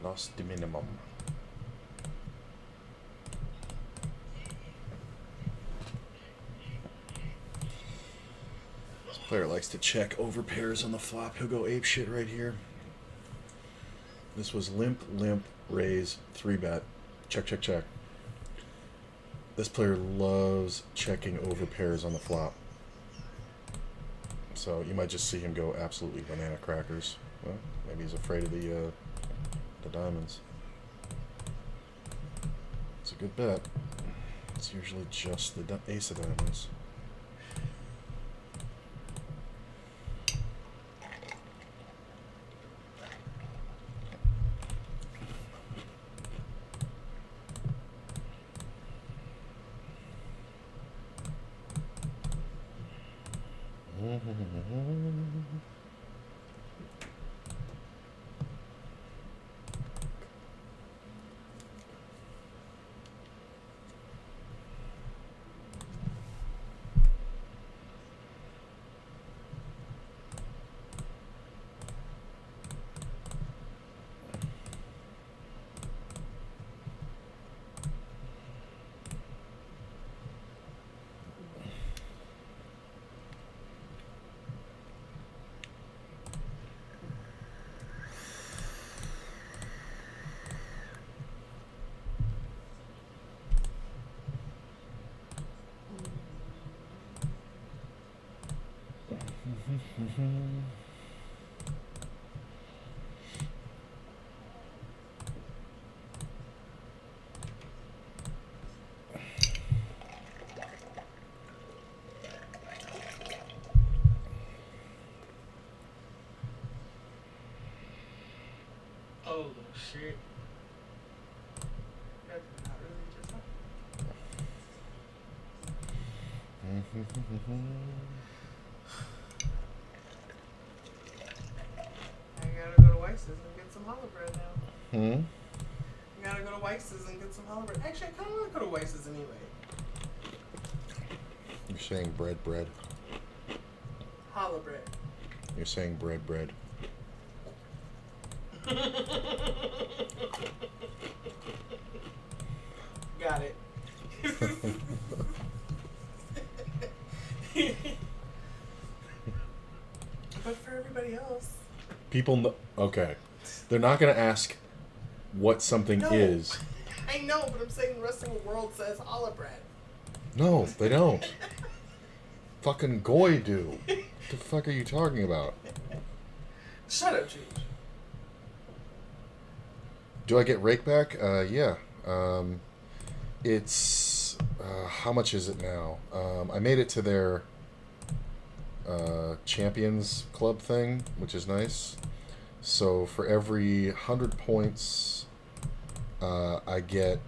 Lost the minimum. This player likes to check over pairs on the flop. He'll go ape shit right here. This was limp, raise, 3-bet. Check. This player loves checking over pairs on the flop. So you might just see him go absolutely banana crackers. Well, maybe he's afraid of the diamonds. It's a good bet. It's usually just the ace of diamonds. Oh shit. That did not really just happen. I gotta go to Weiss's and get some challah bread now. I gotta go to Weiss's and get some challah bread. Actually, I kinda wanna go to Weiss's anyway. You're saying bread. Challah bread. You're saying bread. Got it. But for everybody else. People know. Okay. They're not going to ask what something is. I know, but I'm saying the rest of the world says challah bread. No, they don't. Fucking goy do. What the fuck are you talking about? Shut up, Cheech. Do I get rake back? Yeah. It's how much is it now? I made it to their Champions Club thing, which is nice. So for every 100 points, I can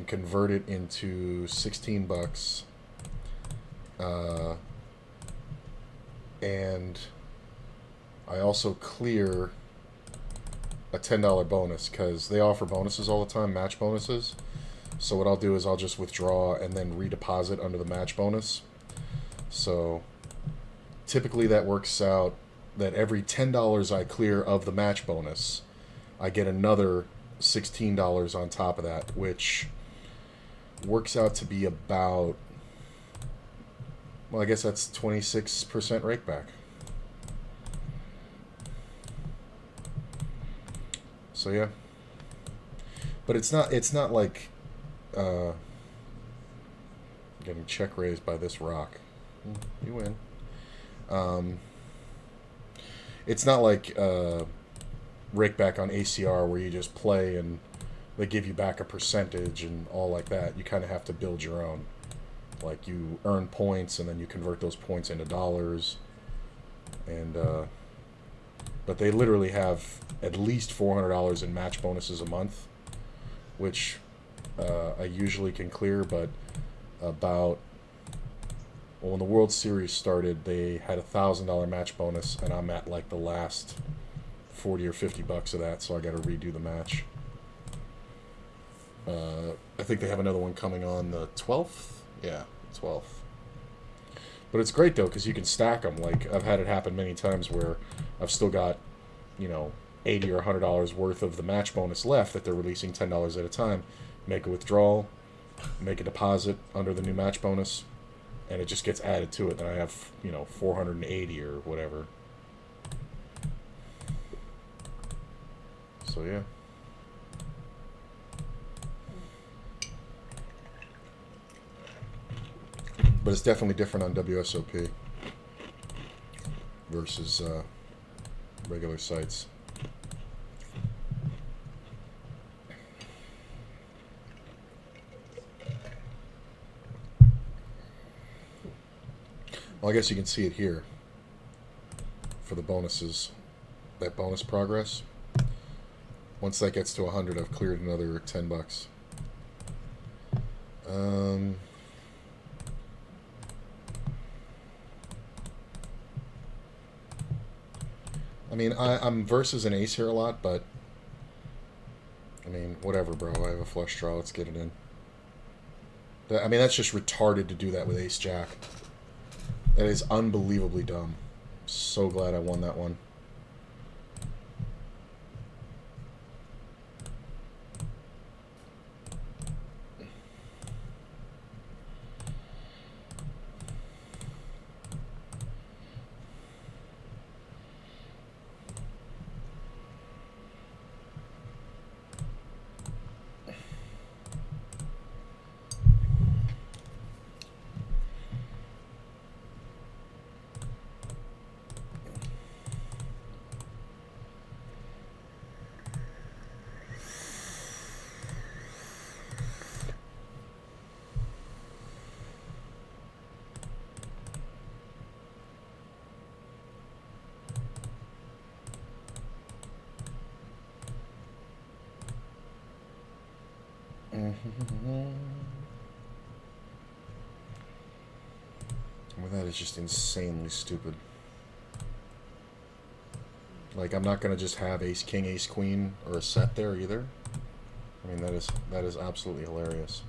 convert it into $16, and I also clear a $10 bonus because they offer bonuses all the time, match bonuses. So what I'll do is I'll just withdraw and then redeposit under the match bonus. So typically that works out that every $10 I clear of the match bonus, I get another $16 on top of that, which works out to be about, well, I guess that's 26% rake back. So yeah, but it's not like getting check raised by this rock. You win. It's not like rake back on ACR where you just play and they give you back a percentage and all like that. You kind of have to build your own. Like you earn points and then you convert those points into dollars. And but they literally have at least $400 in match bonuses a month, which I usually can clear. But about, well, when the World Series started, they had $1,000 match bonus, and I'm at like the last 40 or 50 bucks of that, so I got to redo the match. I think they have another one coming on the 12th. Yeah, 12th. But it's great though because you can stack them. Like I've had it happen many times where I've still got, $80 or $100 worth of the match bonus left that they're releasing $10 at a time. Make a withdrawal, make a deposit under the new match bonus, and it just gets added to it. And I have 480 or whatever. So yeah. But it's definitely different on WSOP versus regular sites. Well, I guess you can see it here for the bonuses. That bonus progress. Once that gets to 100, I've cleared another $10. I mean, I'm versus an ace here a lot, but I mean, whatever, bro. I have a flush draw. Let's get it in. I mean, that's just retarded to do that with ace jack. That is unbelievably dumb. So glad I won that one. Well, that is just insanely stupid. Like, I'm not gonna just have ace king, ace queen, or a set there either. I mean, that is absolutely hilarious.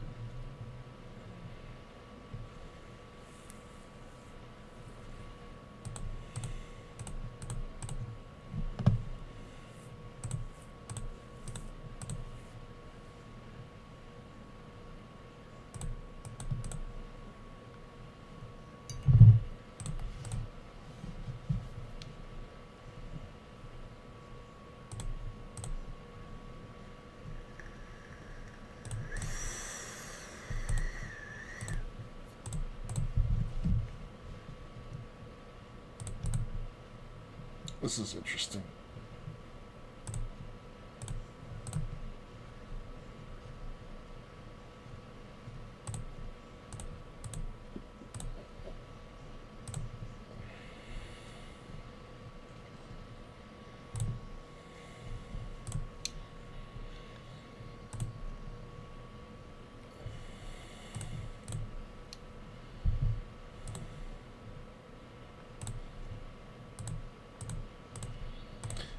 This is interesting.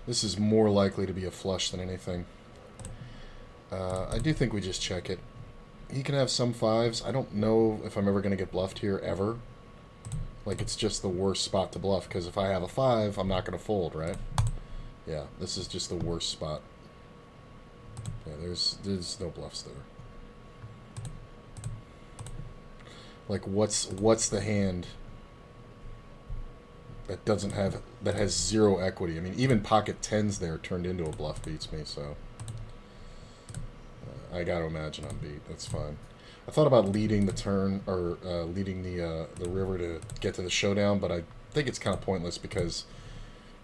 This is more likely to be a flush than anything. I do think we just check it. He can have some fives. I don't know if I'm ever going to get bluffed here, ever. Like, it's just the worst spot to bluff, because if I have a 5, I'm not going to fold, right? Yeah, this is just the worst spot. Yeah, there's no bluffs there. Like, what's the hand that doesn't have, that has 0 equity? I mean, even pocket 10s there turned into a bluff beats me, so I got to imagine I'm beat. That's fine. I thought about leading the turn, or leading the river to get to the showdown, but I think it's kind of pointless, because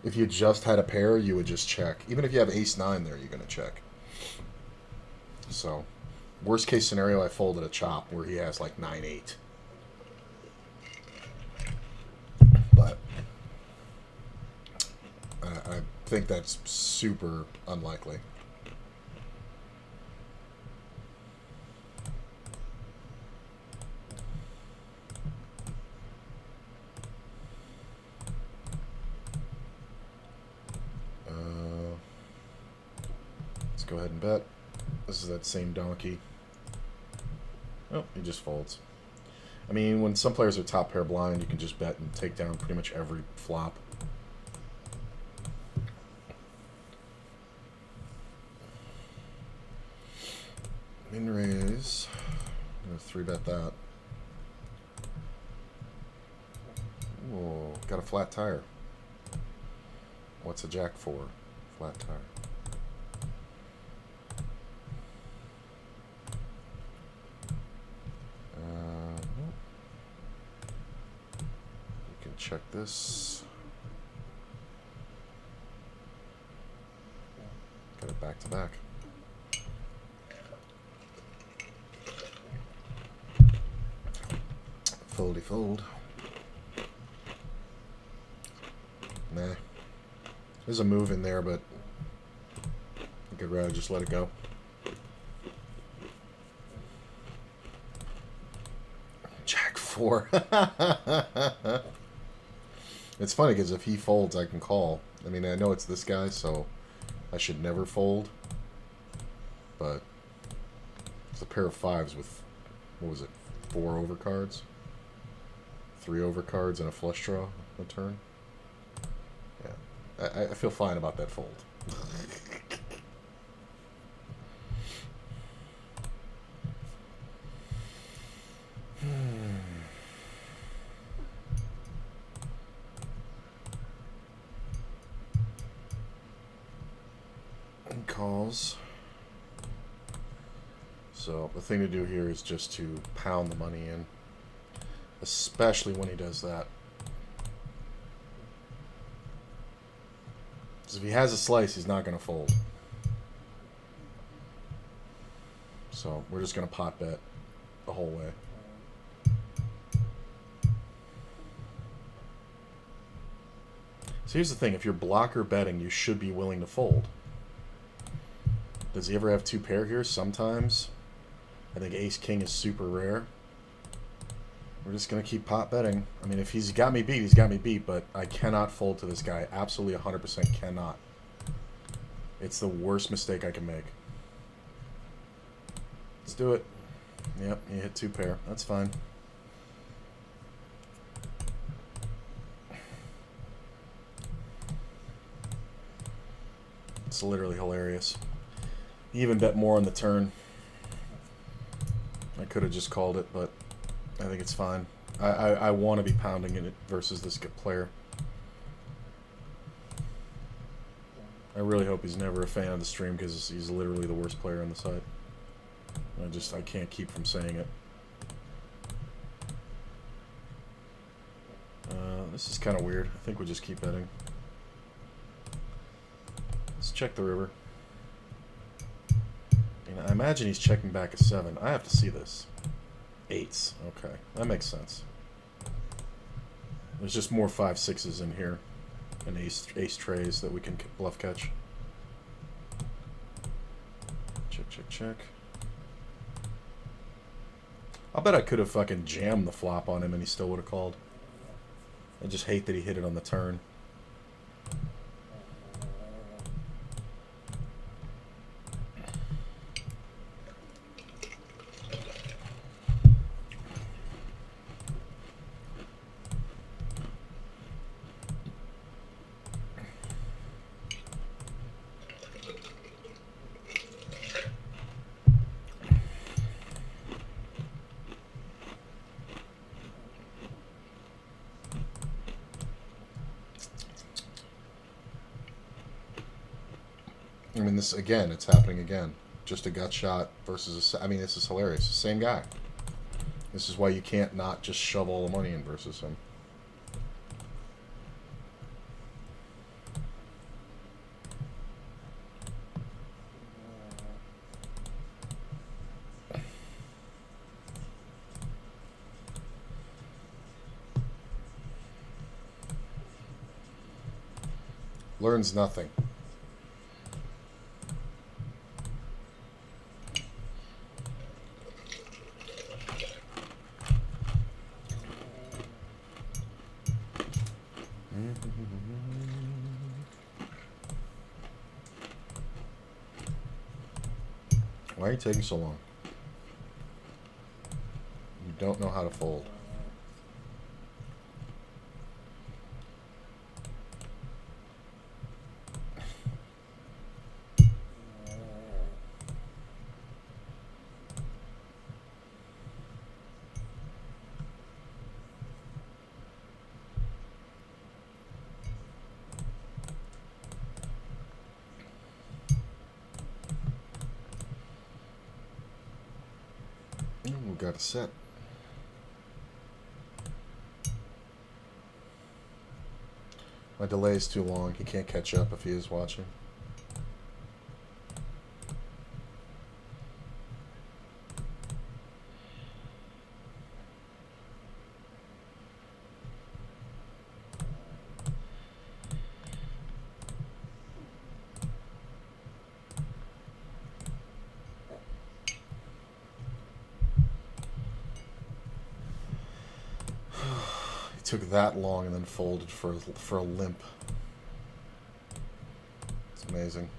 if you just had a pair, you would just check. Even if you have ace-9 there, you're going to check. So, worst case scenario, I folded a chop where he has like 9-8. But I think that's super unlikely. Let's go ahead and bet. This is that same donkey. Oh, he just folds. I mean, when some players are top pair blind, you can just bet and take down pretty much every flop. Min raise. I'm gonna 3-bet that. Whoa, got a flat tire. What's a jack for? Flat tire. We can check this. to back. Foldy fold. Nah. There's a move in there, but I could rather just let it go. Jack 4. It's funny because if he folds, I can call. I mean, I know it's this guy, so I should never fold. But it's a pair of fives with, what was it, 4 overcards? 3 overcards and a flush draw a turn. Yeah, I feel fine about that fold. And calls. So the thing to do here is just to pound the money in, especially when he does that. Because if he has a slice, he's not going to fold. So we're just going to pot bet the whole way. So here's the thing. If you're blocker betting, you should be willing to fold. Does he ever have 2 pair here? Sometimes. I think ace-king is super rare. We're just going to keep pot betting. I mean, if he's got me beat, he's got me beat, but I cannot fold to this guy. Absolutely 100% cannot. It's the worst mistake I can make. Let's do it. Yep, he hit 2 pair. That's fine. It's literally hilarious. He even bet more on the turn. I could have just called it, but I think it's fine. I want to be pounding it versus this good player. I really hope he's never a fan of the stream because he's literally the worst player on the site. I can't keep from saying it. This is kind of weird. I think we just keep betting. Let's check the river. I imagine he's checking back a 7. I have to see this. 8s. Okay, that makes sense. There's just more 5-6s in here, and ace trays that we can bluff catch. Check, check, check. I'll bet I could have fucking jammed the flop on him and he still would have called. I just hate that he hit it on the turn. I mean, this again, it's happening again. Just a gut shot versus I mean, this is hilarious. The same guy. This is why you can't not just shove all the money in versus him. Learns nothing. Why are you taking so long? You don't know how to fold. We've got a set. My delay is too long. He can't catch up if he is watching. took that long and then folded for a limp. It's amazing.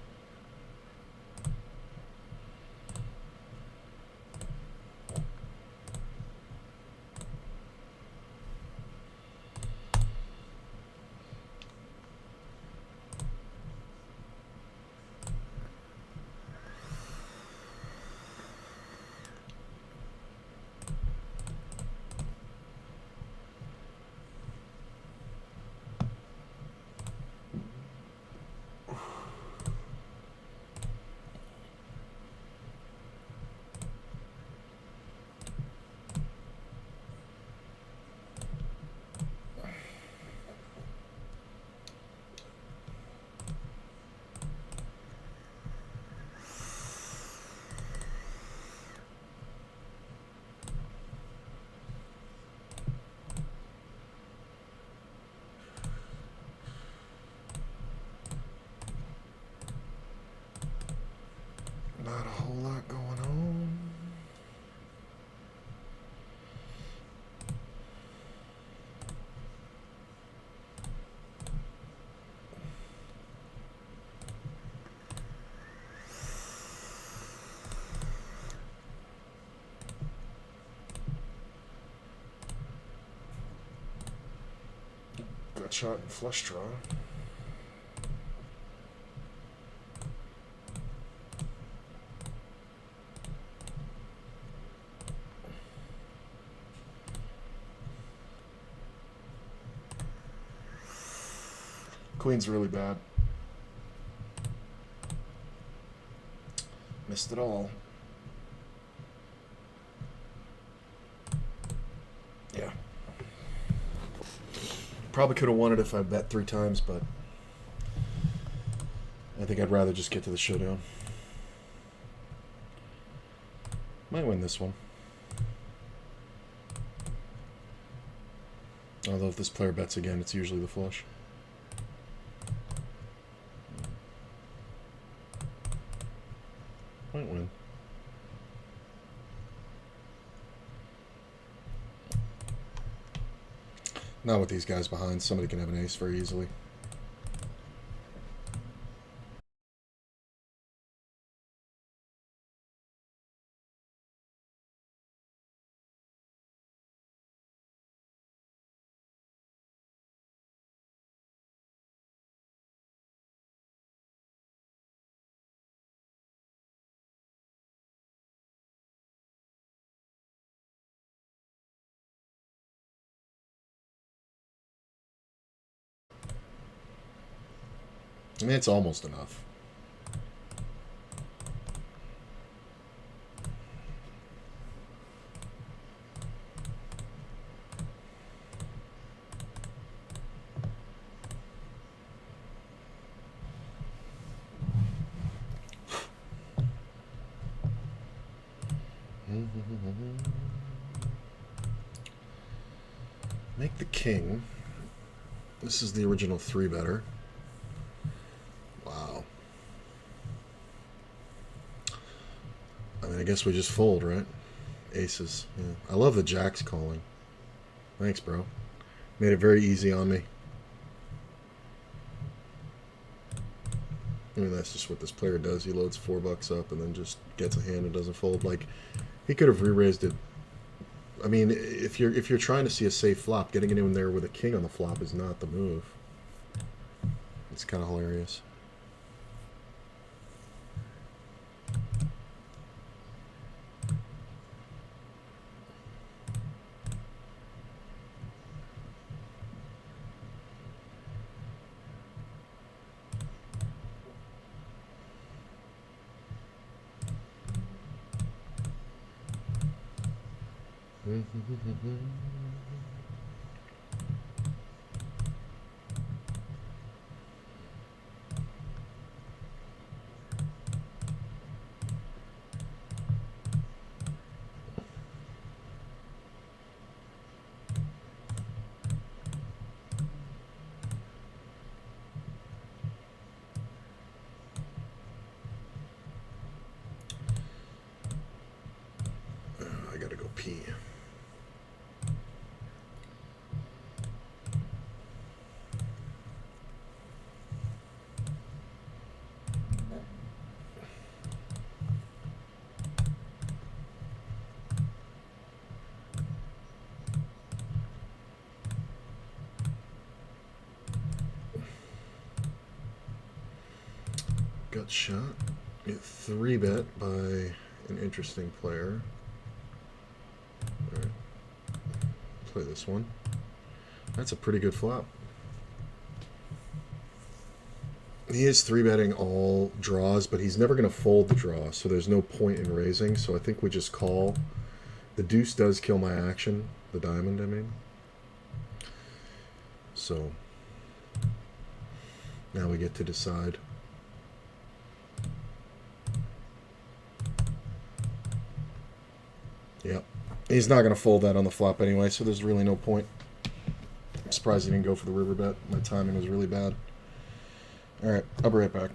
Not a whole lot going on. Gut shot and flush draw. Queen's really bad. Missed it all. Yeah. Probably could have won it if I bet 3 times, but I think I'd rather just get to the showdown. Might win this one. Although if this player bets again, it's usually the flush. Might win. Not with these guys behind. Somebody can have an ace very easily. I mean, it's almost enough. Make the king. This is the original 3-better. Wow. I mean, I guess we just fold, right? Aces. Yeah. I love the jacks calling. Thanks, bro. Made it very easy on me. I mean, that's just what this player does. He loads $4 up and then just gets a hand and doesn't fold. Like, he could have re-raised it. I mean, if you're trying to see a safe flop, getting it in there with a king on the flop is not the move. It's kind of hilarious. I gotta go pee. gut shot. Get 3-bet by an interesting player. Alright. Play this one. That's a pretty good flop. He is 3-betting all draws, but he's never going to fold the draw, so there's no point in raising. So I think we just call. The deuce does kill my action. The diamond, I mean. So now we get to decide. Yep. He's not going to fold that on the flop anyway, so there's really no point. I'm surprised he didn't go for the river bet. My timing was really bad. Alright, I'll be right back.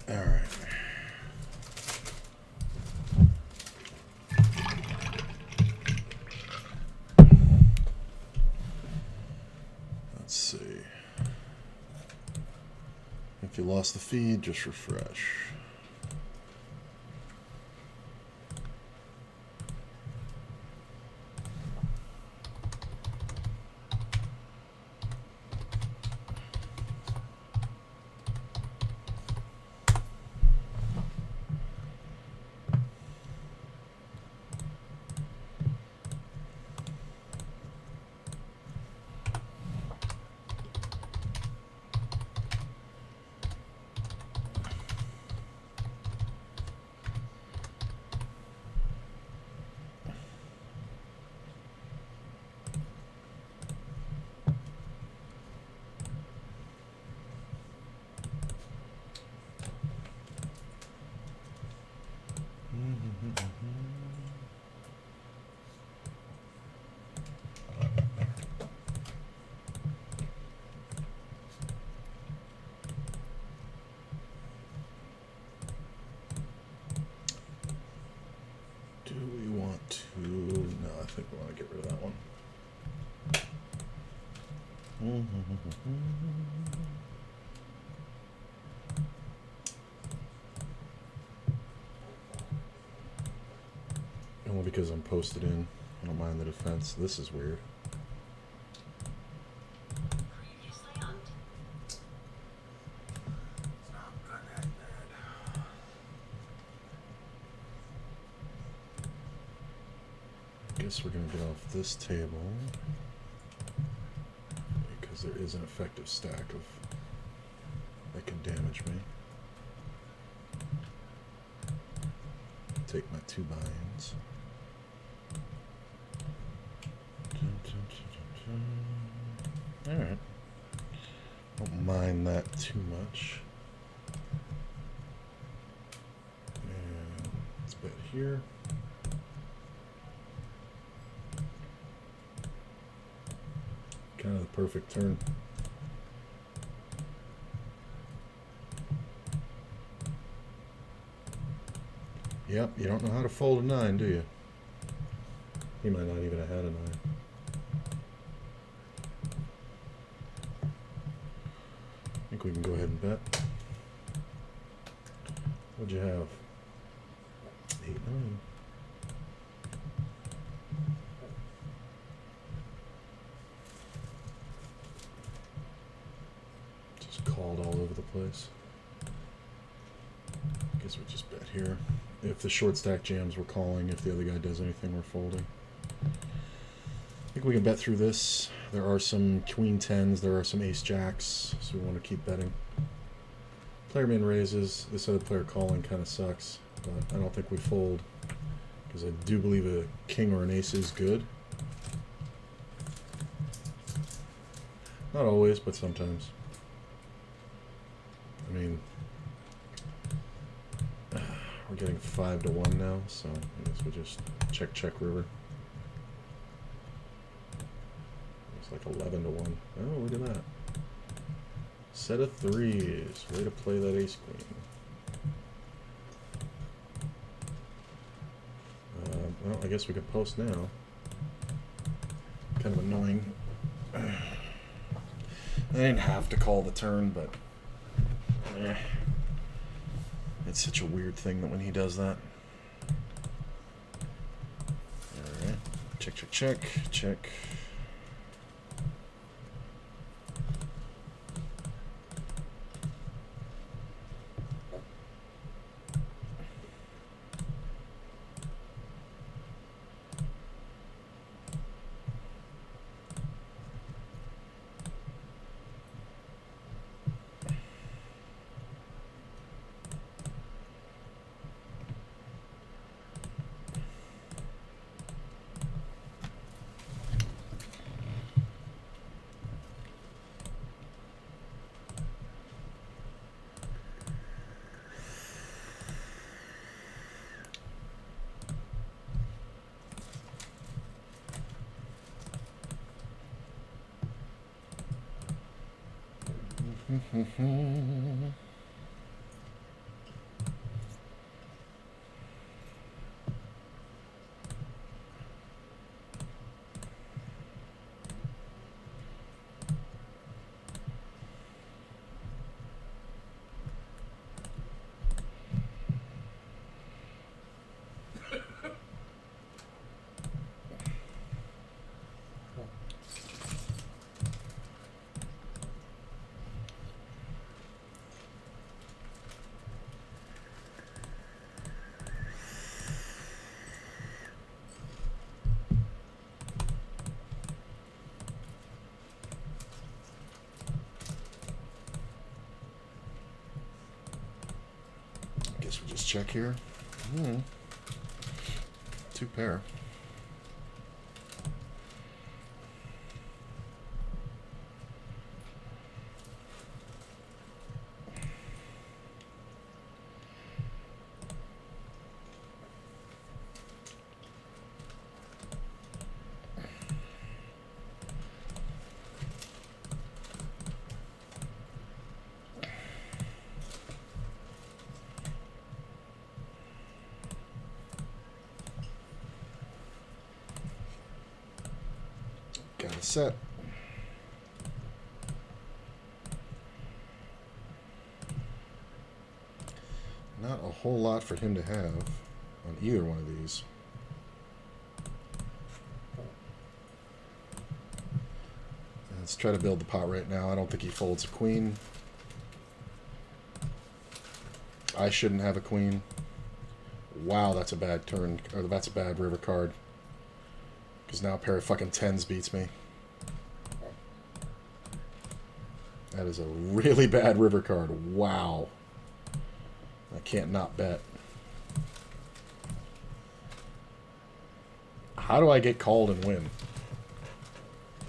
Alright. Let's see. If you lost the feed, just refresh. Do we want to? No, I think we want to get rid of that one. Only because I'm posted in. I don't mind the defense. This is weird. Guess we're going to get off this table because there is an effective stack of that can damage me. Take my 2 binds. Alright. Don't mind that too much. And let's bet here. Kind of the perfect turn. Yep, you don't know how to fold a 9, do you? He might not even have had a 9. I think we can go ahead and bet. What'd you have? 8, 9. Just called all over the place. Guess we just bet here. If the short stack jams, we're calling. If the other guy does anything, we're folding. I think we can bet through this. There are some queen 10s, there are some ace jacks, so we want to keep betting. Player min raises. This other player calling kind of sucks, but I don't think we fold because I do believe a king or an ace is good. Not always, but sometimes. I mean, we're getting 5 to 1 now, so I guess we just check river. It's like 11 to 1. Oh, look at that. Set of 3s. Way to play that ace queen. Well, I guess we could post now. Kind of annoying. I didn't have to call the turn, but it's such a weird thing that when he does that. Alright. Check. Guess we just check here. 2 pair. Got a set. Not a whole lot for him to have on either one of these. Let's try to build the pot right now. I don't think he folds a queen. I shouldn't have a queen. Wow, that's a bad turn, or that's a bad river card. Because now a pair of fucking tens beats me. That is a really bad river card. Wow. I can't not bet. How do I get called and win?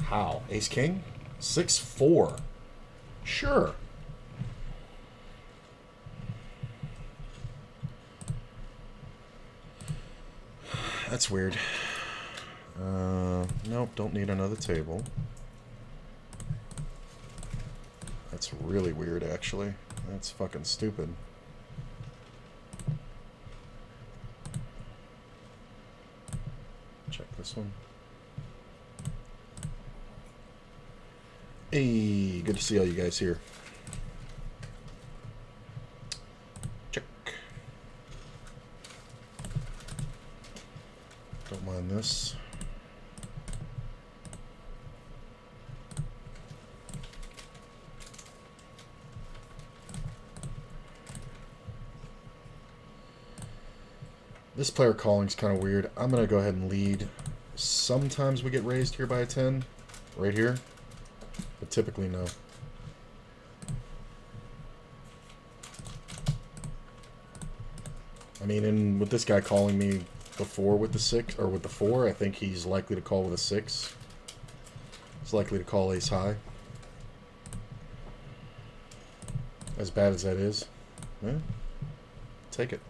How? Ace King? 6-4. Sure. That's weird. Nope, don't need another table. That's really weird, actually. That's fucking stupid. Check this one. Hey, good to see all you guys here. Check. Don't mind this. This player calling is kind of weird. I'm going to go ahead and lead. Sometimes we get raised here by a 10. Right here. But typically, no. I mean, with this guy calling me before with the 6, or with the 4, I think he's likely to call with a 6. He's likely to call ace high. As bad as that is. Yeah. Take it.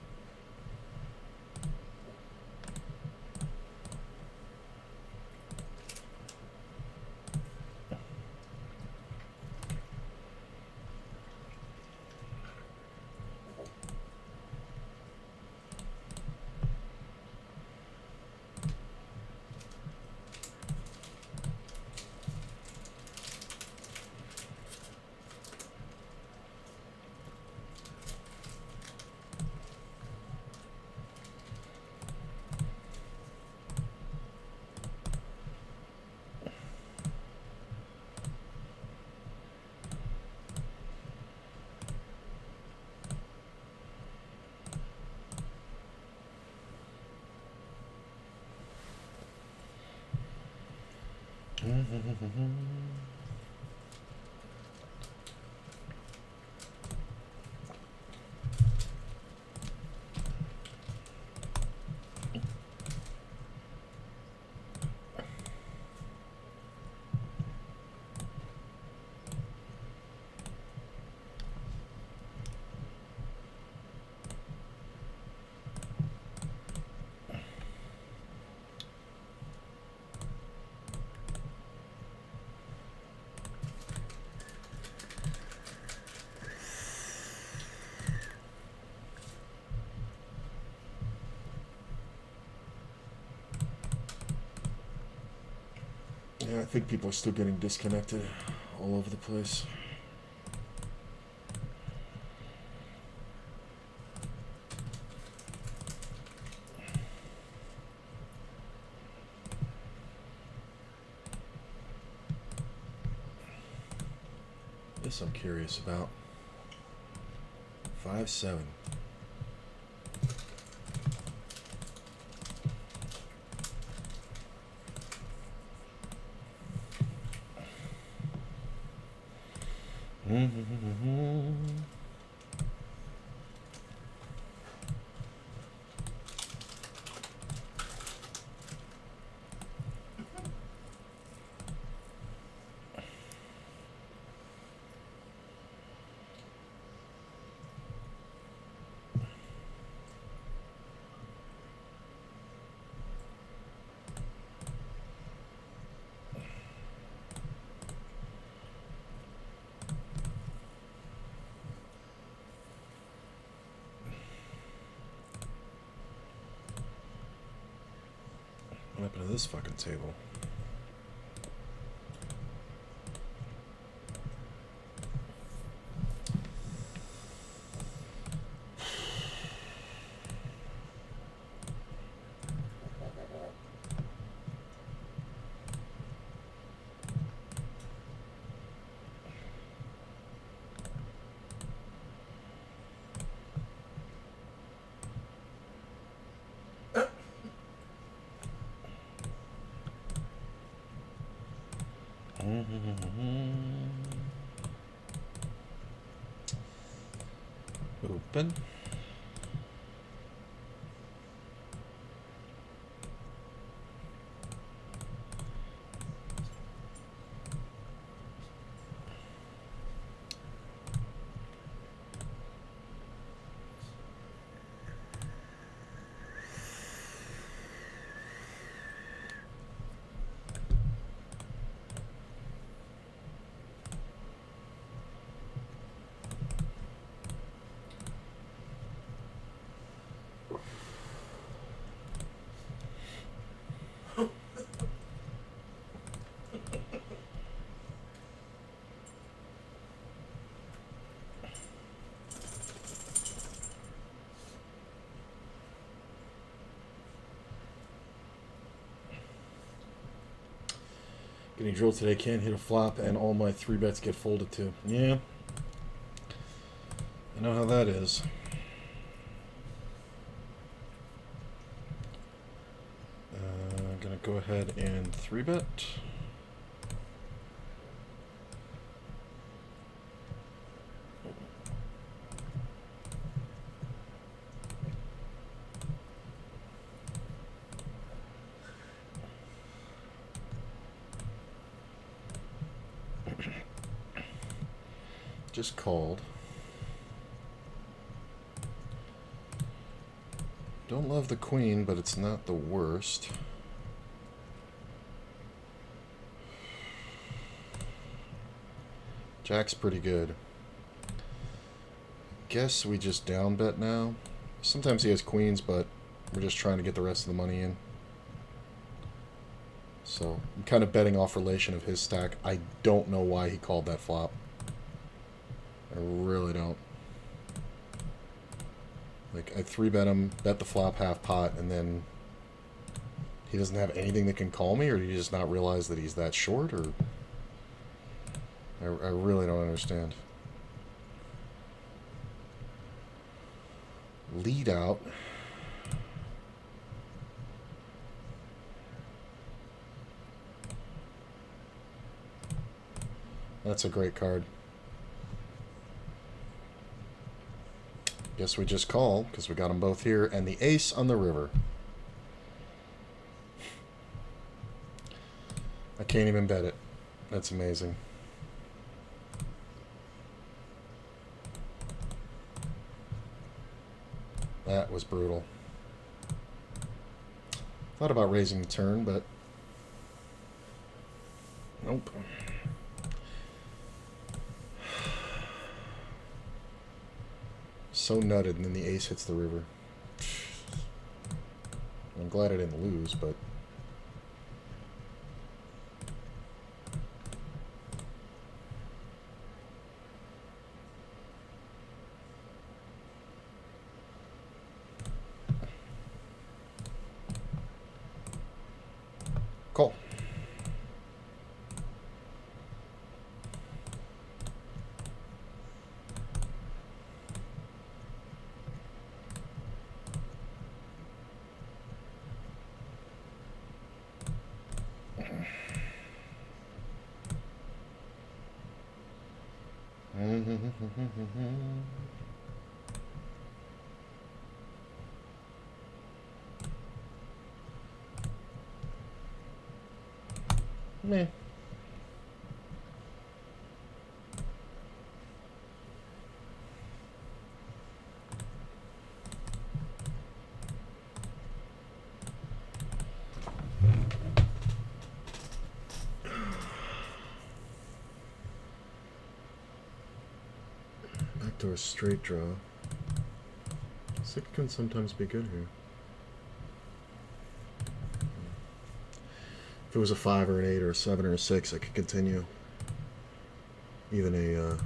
Yeah, I think people are still getting disconnected all over the place. This I'm curious about. 5-7. What happened to this fucking table? Open. Getting drilled today, can't hit a flop, and all my 3-bets get folded too. Yeah. I know how that is. I'm going to go ahead and 3-bet. Just called. Don't love the queen, but it's not the worst. Jack's pretty good. Guess we just down bet now. Sometimes he has queens, but we're just trying to get the rest of the money in. So I'm kind of betting off relation of his stack. I don't know why he called that flop. I really don't. Like, I 3-bet him, bet the flop half pot, and then he doesn't have anything that can call me, or did he just not realize that he's that short, or... I really don't understand. Lead out. That's a great card. Guess we just call, because we got them both here, and the ace on the river. I can't even bet it. That's amazing. That was brutal. Thought about raising the turn, but nope. So nutted, and then the ace hits the river. I'm glad I didn't lose, but... Call. Meh. Backdoor straight draw. 6 can sometimes be good here. If it was a 5 or an 8 or a 7 or a 6, I could continue. Even a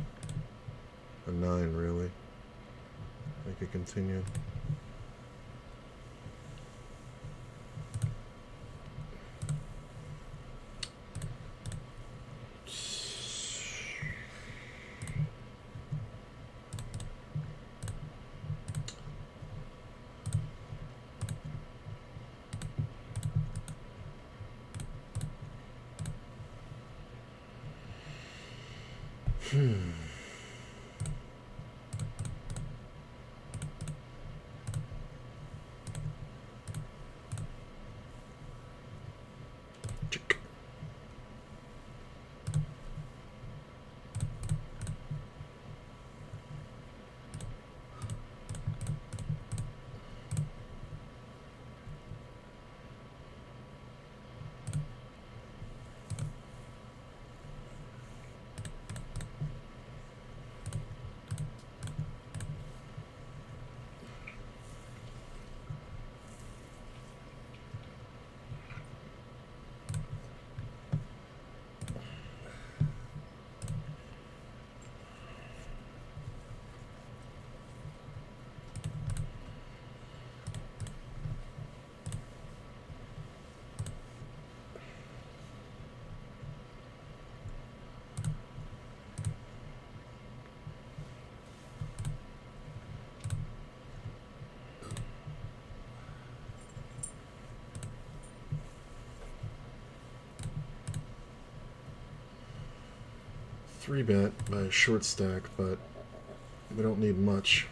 9, really. I could continue. Check. Three bet by a short stack, but we don't need much.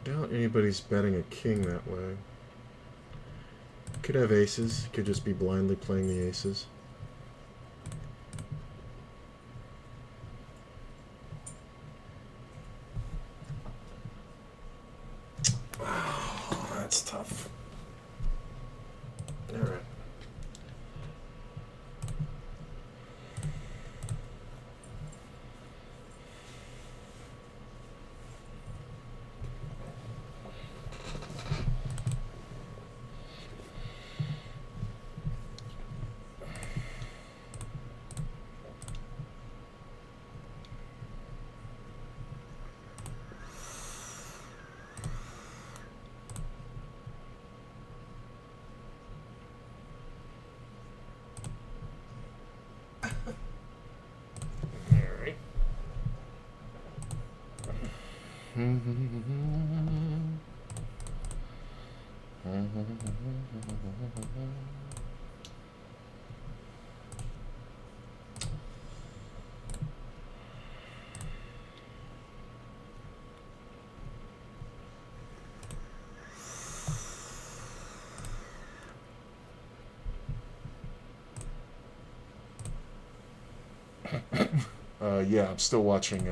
Doubt anybody's betting a king that way. Could have aces, could just be blindly playing the aces. Oh, that's tough. All right. Yeah, I'm still watching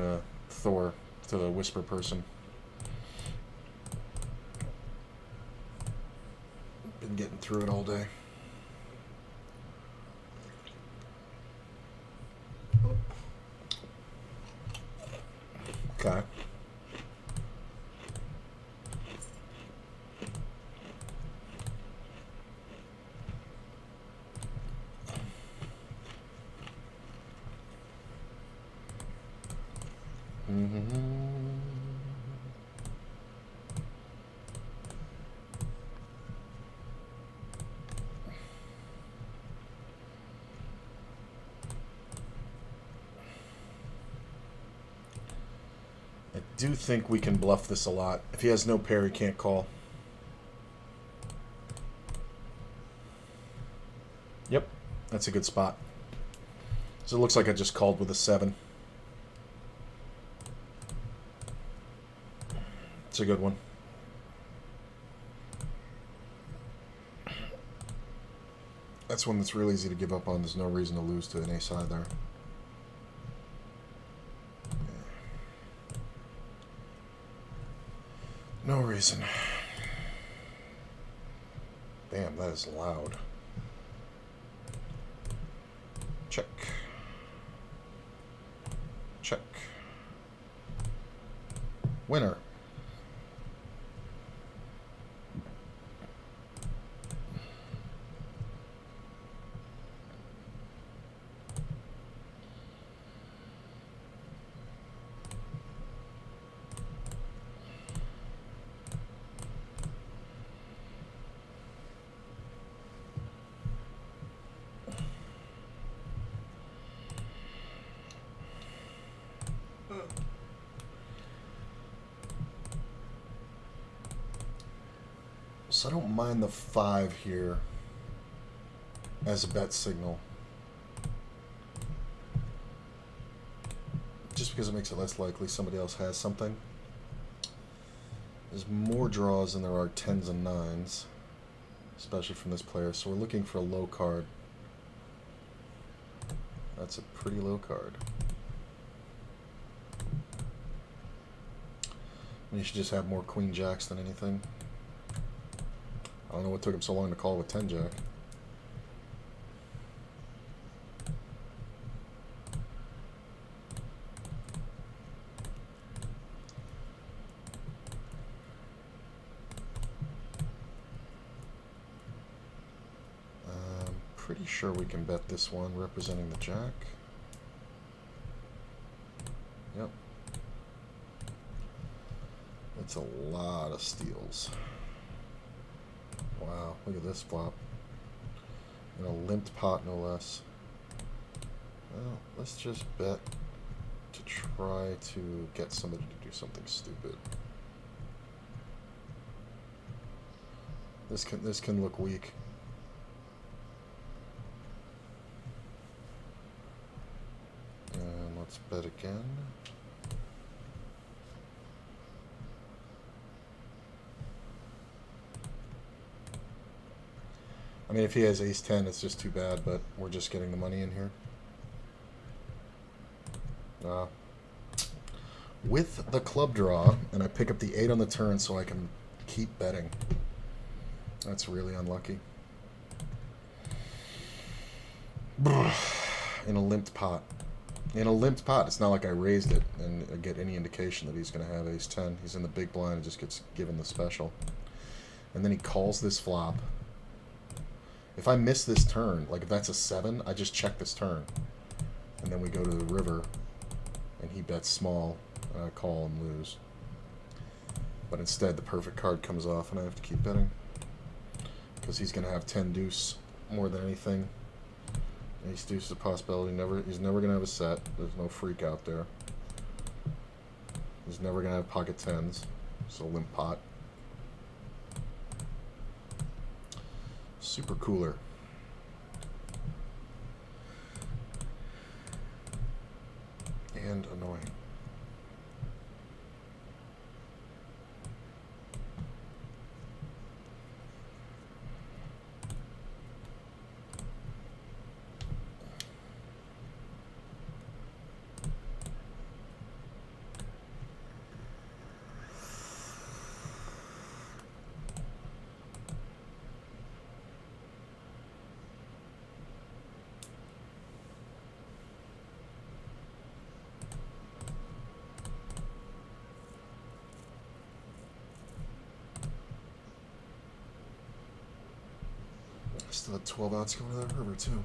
Thor to the Whisper Person. Been getting through it all day. Okay. I do think we can bluff this a lot. If he has no pair, he can't call. Yep, that's a good spot. So it looks like I just called with a 7. It's a good one. That's one that's real easy to give up on. There's no reason to lose to an ace either. No reason. Damn, that is loud. Check. Check. Winner. So I don't mind the 5 here as a bet signal. Just because it makes it less likely somebody else has something. There's more draws than there are 10s and 9s, especially from this player, so we're looking for a low card. That's a pretty low card. You should just have more queen jacks than anything. I don't know what took him so long to call with 10 jack. Pretty sure we can bet this one representing the jack. Yep. That's a lot of steals. Wow, look at this flop. And a limped pot, no less. Well, let's just bet to try to get somebody to do something stupid. This can look weak. And let's bet again. I mean, if he has ace-10, it's just too bad, but we're just getting the money in here. With the club draw, and I pick up the 8 on the turn so I can keep betting. That's really unlucky. In a limped pot. In a limped pot, it's not like I raised it and I get any indication that he's going to have ace-10. He's in the big blind and just gets given the special. And then he calls this flop. If I miss this turn, like if that's a 7, I just check this turn. And then we go to the river, and he bets small, and I call and lose. But instead, the perfect card comes off, and I have to keep betting. Because he's going to have 10 deuce more than anything. Ace deuce is a possibility. He's never going to have a set. There's no freak out there. He's never going to have pocket 10s. So limp pot. Super cooler. And annoying. Still had 12 outs going to that river, too.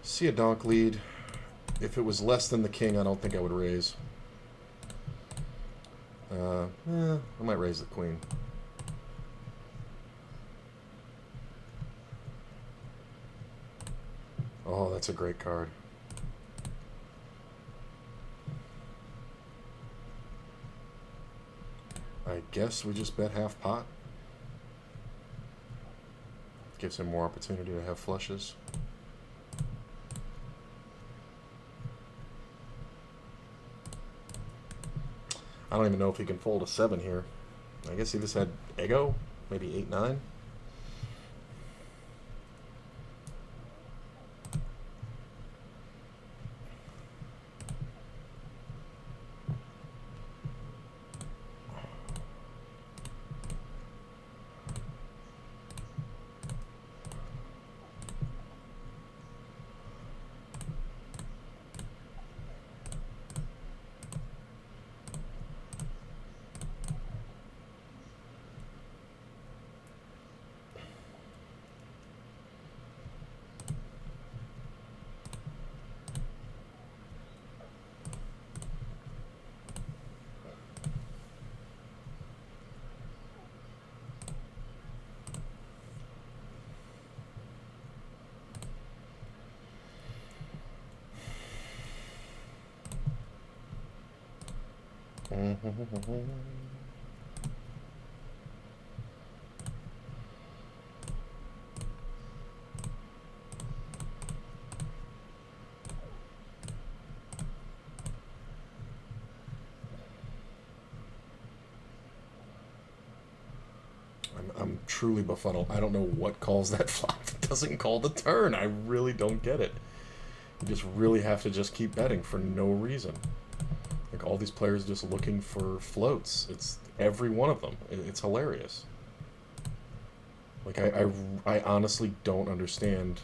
See a donk lead. If it was less than the king, I don't think I would raise. I might raise the queen. Oh, that's a great card. I guess we just bet half pot. Gives him more opportunity to have flushes. I don't even know if he can fold a 7 here. I guess he just had ego, maybe 8-9. I'm truly befuddled. I don't know what calls that flop. It doesn't call the turn. I really don't get it. You just really have to just keep betting for no reason. Like all these players just looking for floats. It's every one of them. It's hilarious. Like I honestly don't understand.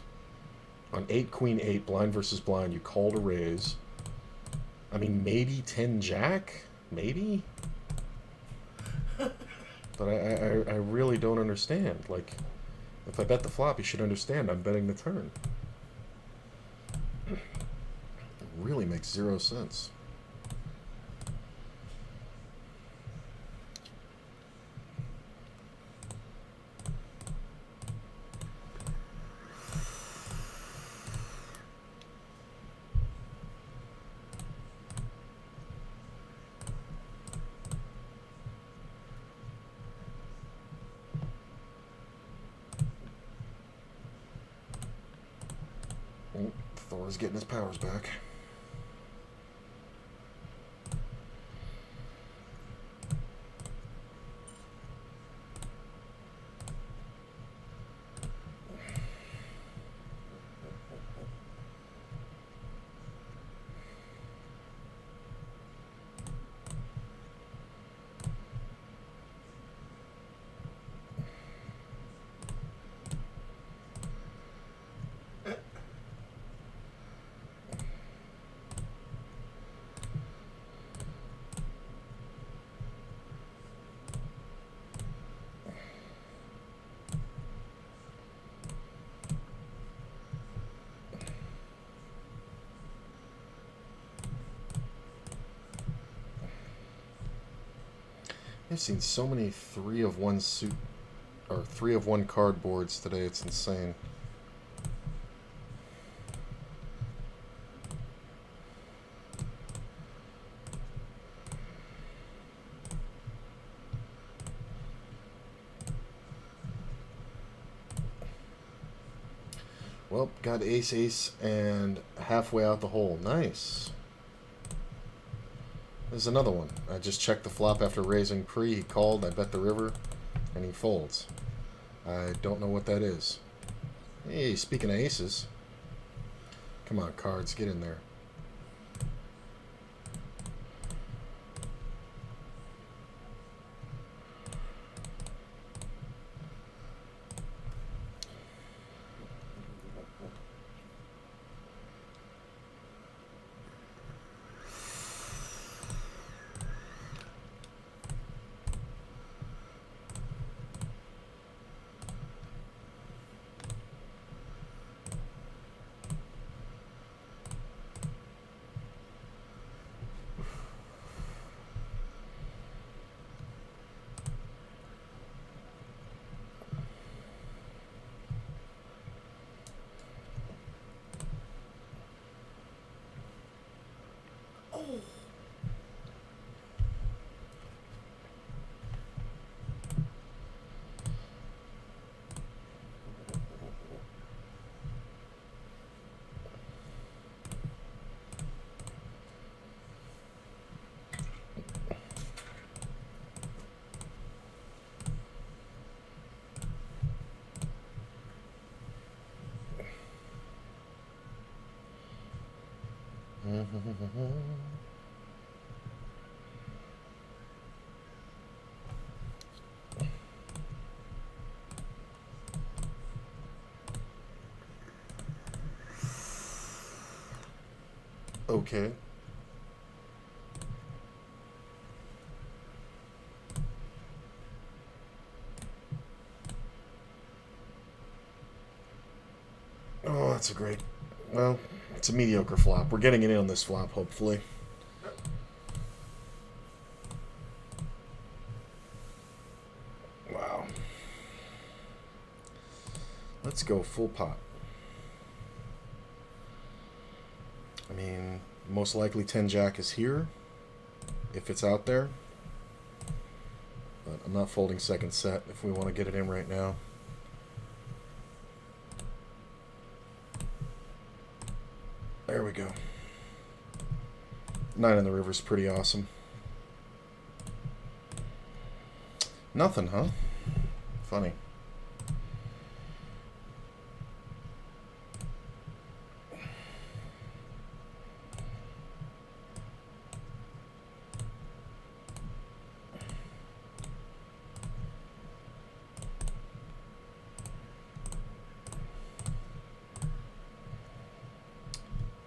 On 8 Queen 8 blind versus blind, you call to raise. I mean, maybe 10 Jack, maybe. But I really don't understand. Like, if I bet the flop, you should understand I'm betting the turn. It really makes zero sense. Oh, Thor's getting his powers back. I've seen so many 3 of 1 suit or 3 of 1 card boards today. It's insane. Well, got ace ace and halfway out the hole. Nice. There's another one. I just checked the flop after raising pre. He called. I bet the river, and he folds. I don't know what that is. Hey, speaking of aces. Come on, cards. Get in there. Okay. Oh, that's a great... Well, it's a mediocre flop. We're getting it in on this flop, hopefully. Wow. Let's go full pot. I mean, most likely 10 Jack is here. if it's out there. But I'm not folding second set if we want to get it in right now. There we go. 9 in the river's pretty awesome. Nothing, huh? Funny.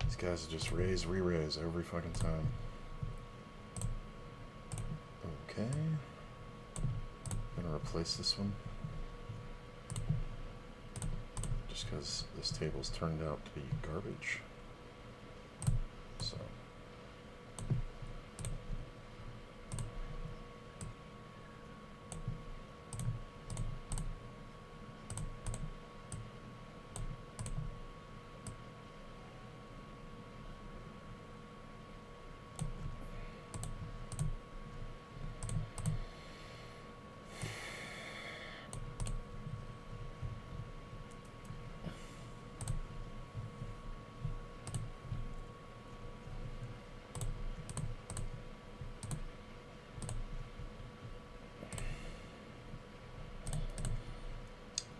These guys just raise, re-raise every fucking time. Okay. I'm gonna replace this one. Just because this table's turned out to be garbage. So.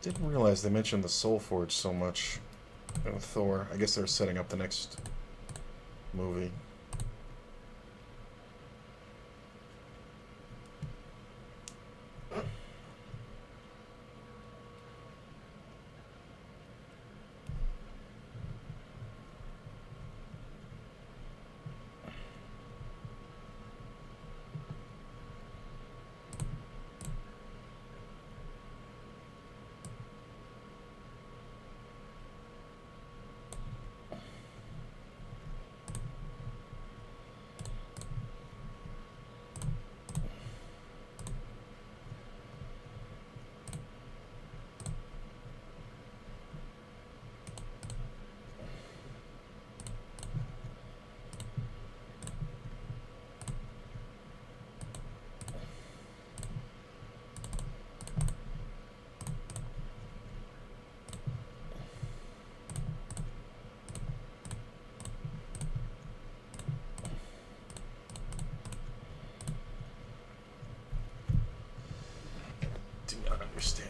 Didn't realize they mentioned the Soul Forge so much in Thor. I guess they're setting up the next movie. Do not understand.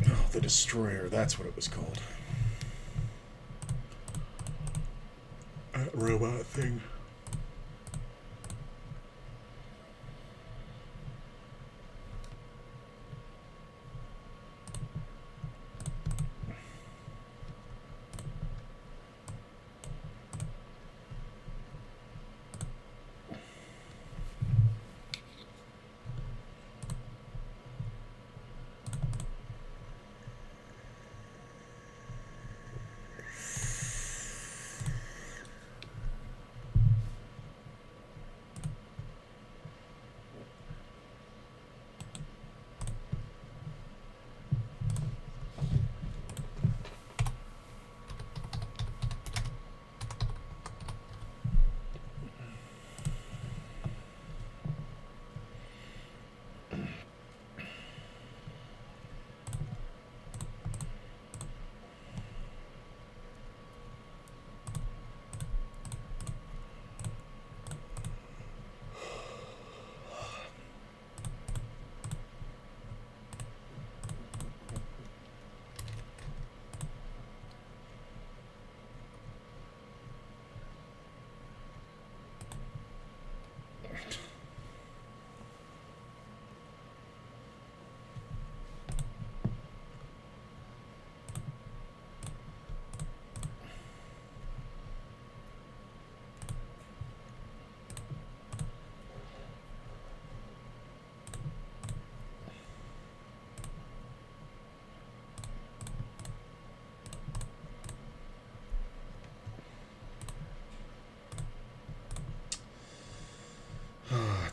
Oh, the Destroyer, that's what it was called. That robot thing.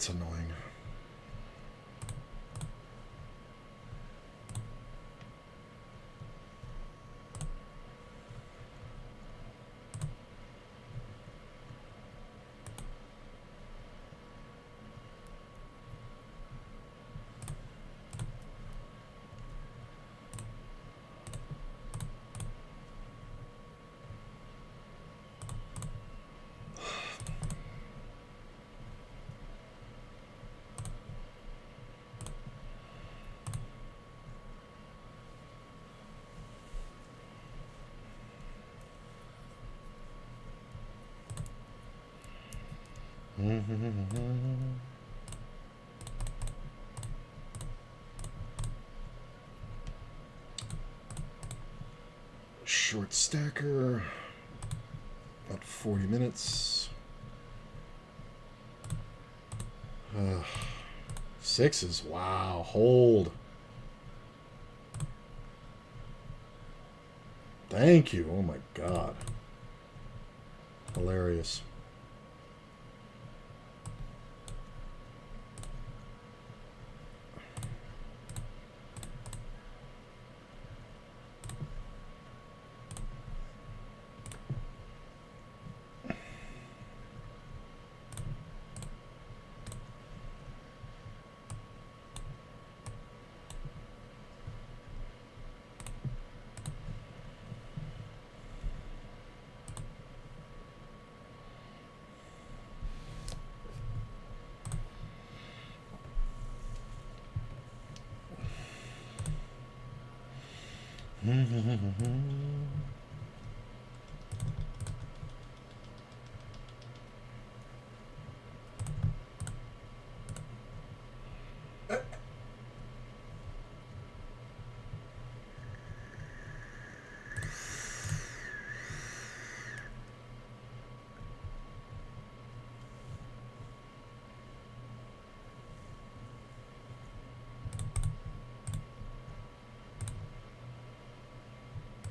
That's annoying. Short stacker. About 40 minutes. Sixes. Wow. Hold. Thank you. Oh my God. Hilarious.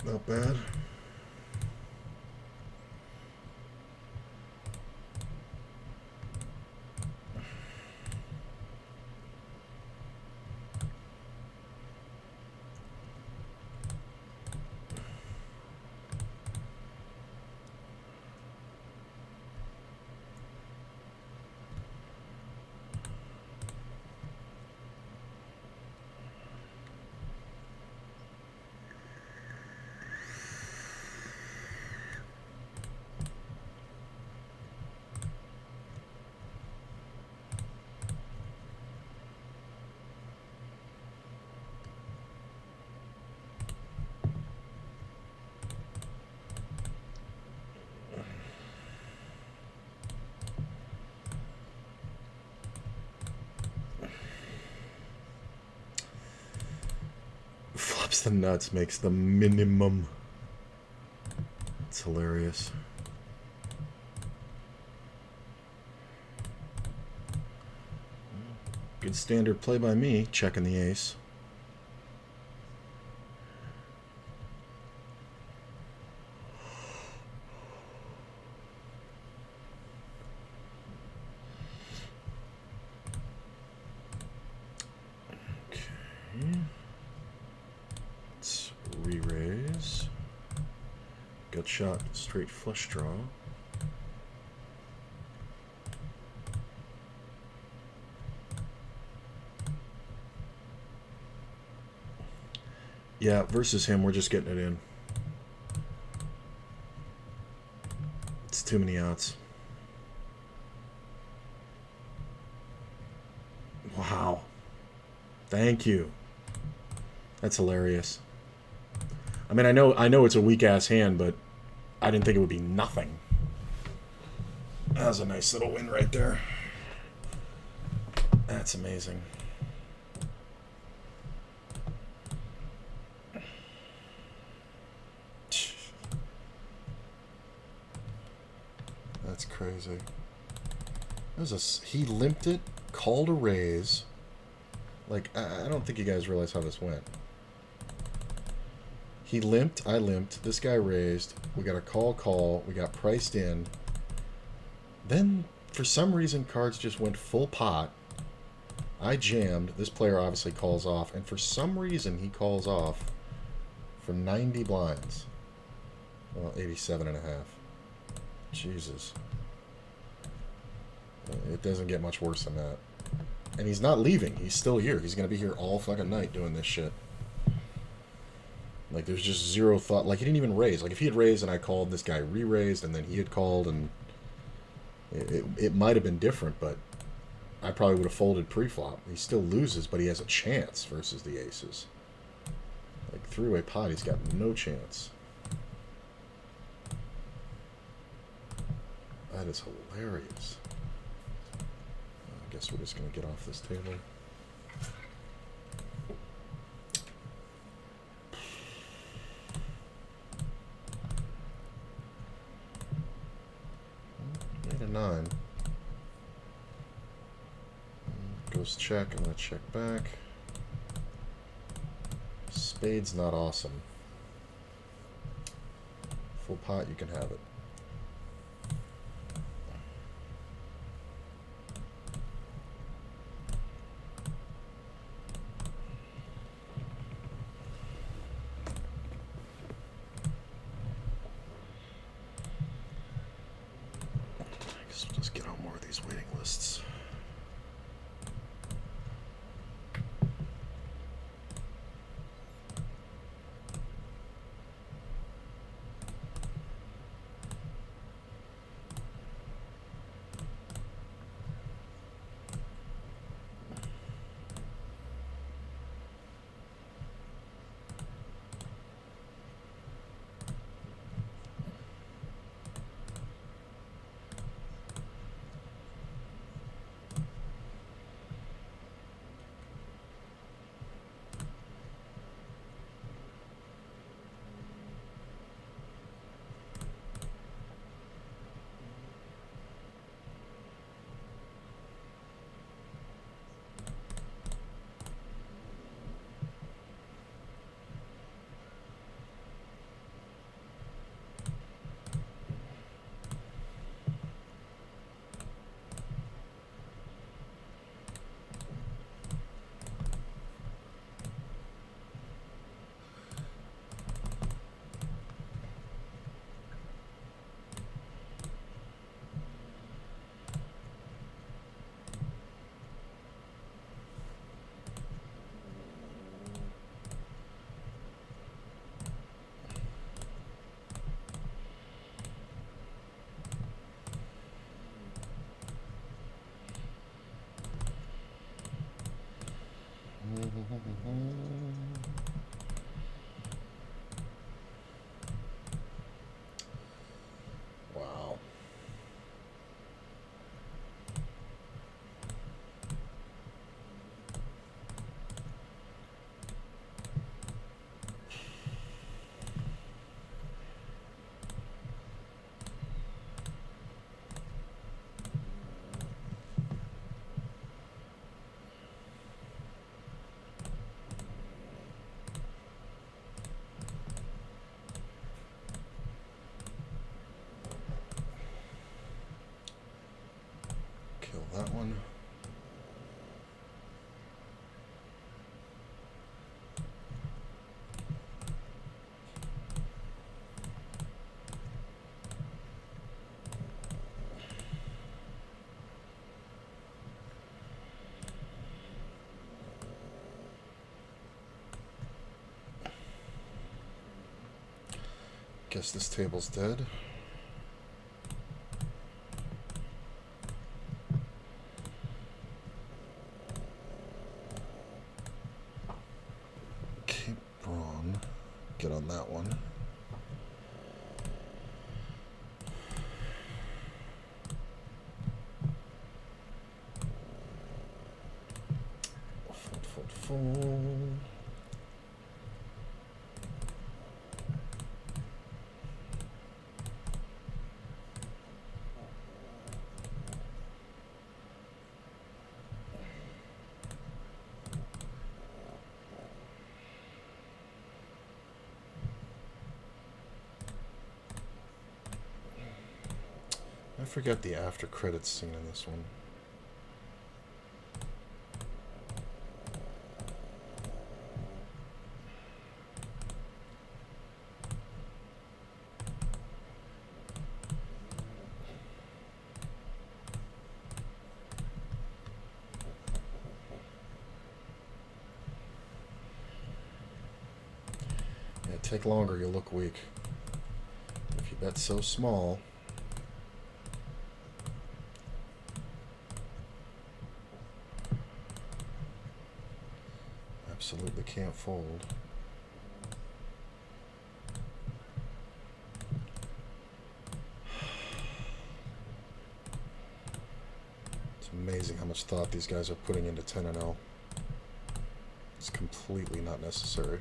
Not bad. Flops the nuts, makes the minimum. It's hilarious. Good standard play by me, checking the ace. Okay. Let's re-raise. Gut shot, straight flush draw. Yeah, versus him, we're just getting it in. It's too many outs. Wow. Thank you. That's hilarious. I mean, I know it's a weak-ass hand, but I didn't think it would be nothing. That was a nice little win right there. That's amazing. That's crazy. He limped it, called a raise. Like, I don't think you guys realize how this went. He limped, I limped, this guy raised, we got a call, we got priced in. Then, for some reason, cards just went full pot. I jammed, this player obviously calls off, and for some reason he calls off from 90 blinds. Well, 87 and a half. Jesus. It doesn't get much worse than that. And he's not leaving. He's still here. He's going to be here all fucking night doing this shit. Like, there's just zero thought. Like, he didn't even raise. Like, if he had raised and I called, this guy re-raised, and then he had called, and it might have been different, but I probably would have folded pre-flop. He still loses, but he has a chance versus the aces. Like, three-way pot, he's got no chance. That is hilarious. guess we're just going to get off this table. Eight or nine. Goes check. I'm going to check back. Spade's not awesome. Full pot, you can have it. I guess we'll just get on more of these waiting lists. Wow. Kill that one. Guess this table's dead. Keep brawn. Get on that one. Fold. I forget the after credits scene in this one. Yeah, take longer, you look weak. If you bet so small. Absolutely can't fold. It's amazing how much thought these guys are putting into 10 and L. It's completely not necessary.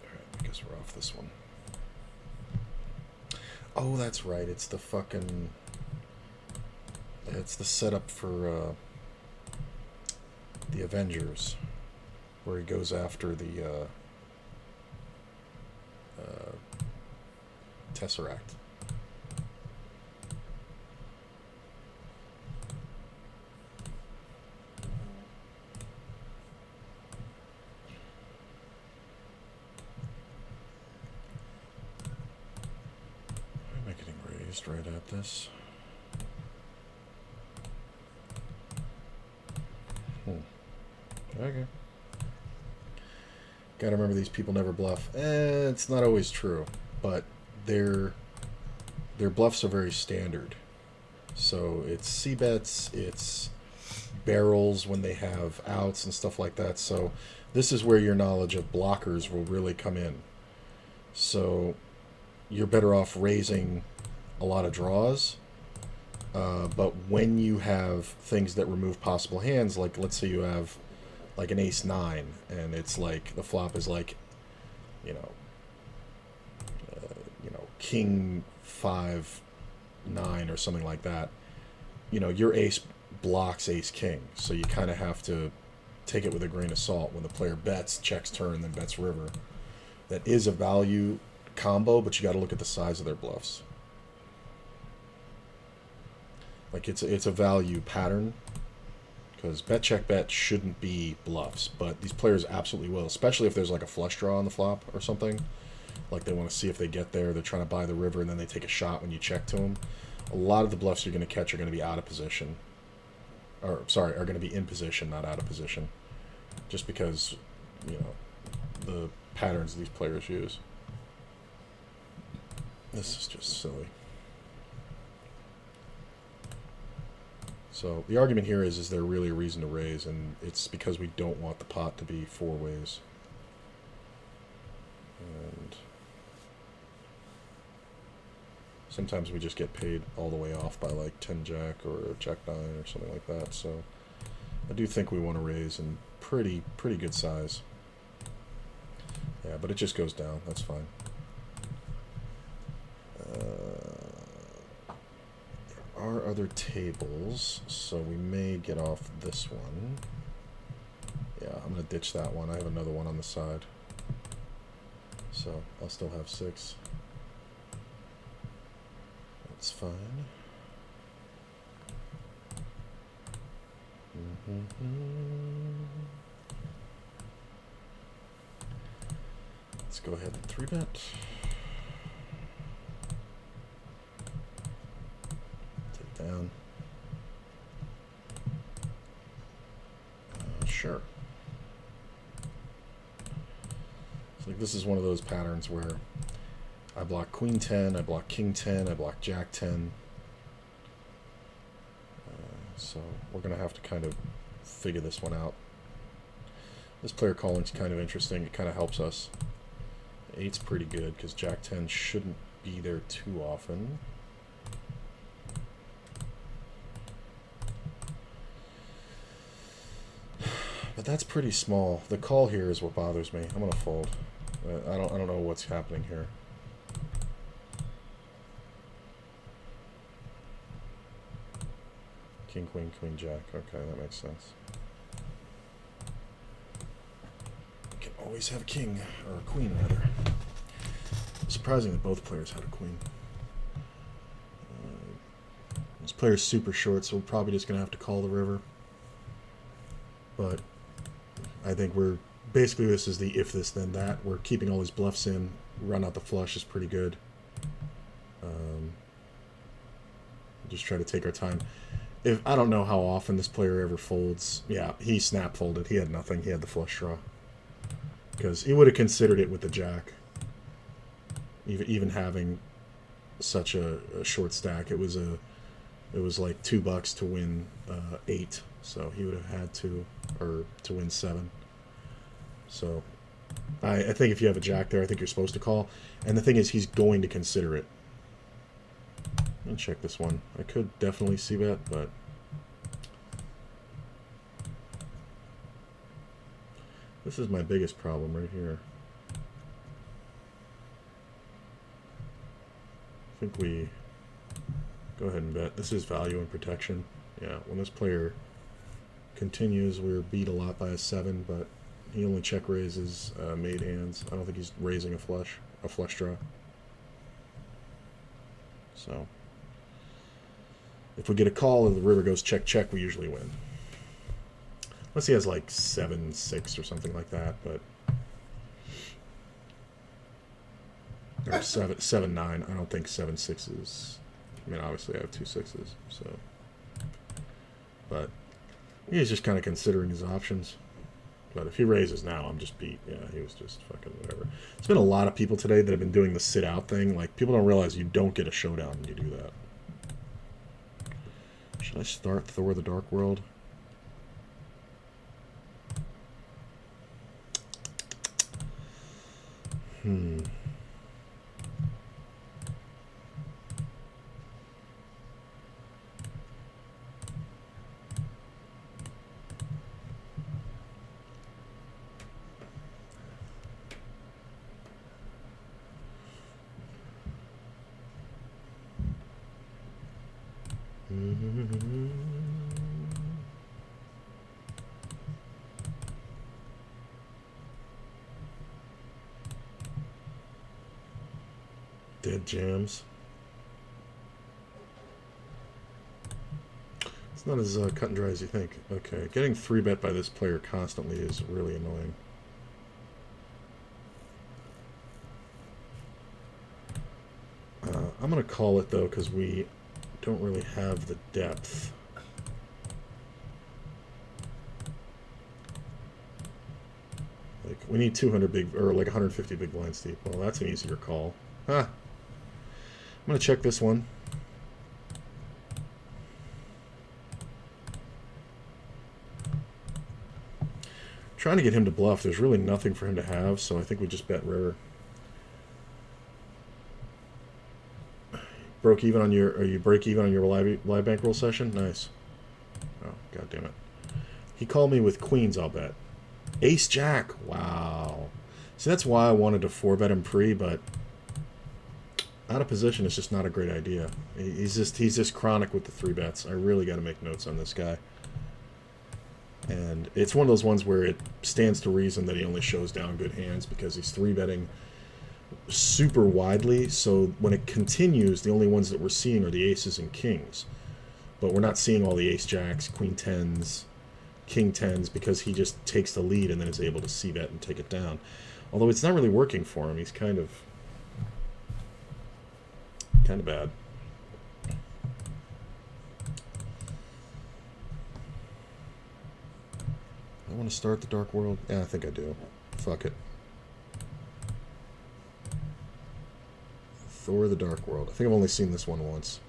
Alright, I guess we're off this one. Oh, that's right. It's the fucking... It's the setup for the Avengers, where he goes after the Tesseract. Why am I getting raised right at this? Okay. Gotta remember these people never bluff. It's not always true, but their bluffs are very standard. So it's C-bets, it's barrels when they have outs and stuff like that. So this is where your knowledge of blockers will really come in. So you're better off raising a lot of draws. But when you have things that remove possible hands, like let's say you have like an ace-9, and it's like the flop is like, king 5-9 or something like that. Your ace blocks ace-king, so you kind of have to take it with a grain of salt when the player bets, checks turn, then bets river. That is a value combo, but you got to look at the size of their bluffs. Like it's a value pattern. Because bet, check, bet shouldn't be bluffs, but these players absolutely will, especially if there's like a flush draw on the flop or something. Like they want to see if they get there, they're trying to buy the river, and then they take a shot when you check to them. A lot of the bluffs you're going to catch are going to be out of position. Or, sorry, are going to be in position, not out of position. Just because, the patterns these players use. This is just silly. So the argument here is there really a reason to raise? And it's because we don't want the pot to be four ways. And sometimes we just get paid all the way off by like 10 jack or jack 9 or something like that. So I do think we want to raise in pretty good size. Yeah, but it just goes down. That's fine. Are other tables, so we may get off this one. Yeah, I'm gonna ditch that one. I have another one on the side, so I'll still have 6. That's fine. Let's go ahead and 3-bet. Down. Sure. So like this is one of those patterns where I block queen 10, I block king 10, I block jack 10. So we're going to have to kind of figure this one out. This player calling is kind of interesting. It kind of helps us. 8's pretty good because jack 10 shouldn't be there too often. But that's pretty small. The call here is what bothers me. I'm gonna fold. I don't know what's happening here. King, queen, queen, jack. Okay, that makes sense. You can always have a king, or a queen rather. Surprising that both players had a queen. This player's super short, so we're probably just gonna have to call the river. But I think we're basically, this is the if this then that. We're keeping all these bluffs in. Run out the flush is pretty good. Just try to take our time. If I don't know how often this player ever folds. Yeah, he snap folded. He had nothing. He had the flush draw because he would have considered it with the jack. Even having such a short stack, it was like $2 to win 8. So he would have had to, or to win 7. So I think if you have a jack there, I think you're supposed to call. And the thing is, he's going to consider it. Let me check this one. I could definitely see that, but this is my biggest problem right here. I think we go ahead and bet. This is value and protection. Yeah, when this player continues, we're beat a lot by a 7, but he only check raises made hands. I don't think he's raising a flush draw. So if we get a call and the river goes check check, we usually win. Unless he has like 7-6 or something like that, but or 7-9. I don't think 7-6 is. I mean, obviously I have 2 6s, so. But he's just kind of considering his options. But if he raises now, I'm just beat. Yeah, he was just fucking whatever. There's been a lot of people today that have been doing the sit out thing. Like, people don't realize you don't get a showdown when you do that. Should I start Thor the Dark World? Dead jams. It's not as cut and dry as you think. Okay, getting 3-bet by this player constantly is really annoying. I'm going to call it, though, because we don't really have the depth. Like, we need 200 big, or like 150 big blinds deep. Well, that's an easier call. Huh. I'm going to check this one. Trying to get him to bluff. There's really nothing for him to have, so I think we just bet river. Broke even on your, or you break even on your live bankroll session? Nice. Oh, god damn it. He called me with queens, I'll bet. Ace jack. Wow. See, that's why I wanted to 4-bet him pre, but out of position is just not a great idea. He's just chronic with the 3-bets. I really got to make notes on this guy. And it's one of those ones where it stands to reason that he only shows down good hands because he's 3-betting super widely, so when it continues, the only ones that we're seeing are the aces and kings, but we're not seeing all the ace jacks, queen 10s, king 10s, because he just takes the lead and then is able to see that and take it down. Although it's not really working for him. He's kind of bad. I want to start the Dark World. Yeah, I think I do. Fuck it. Thor the Dark World. I think I've only seen this one once.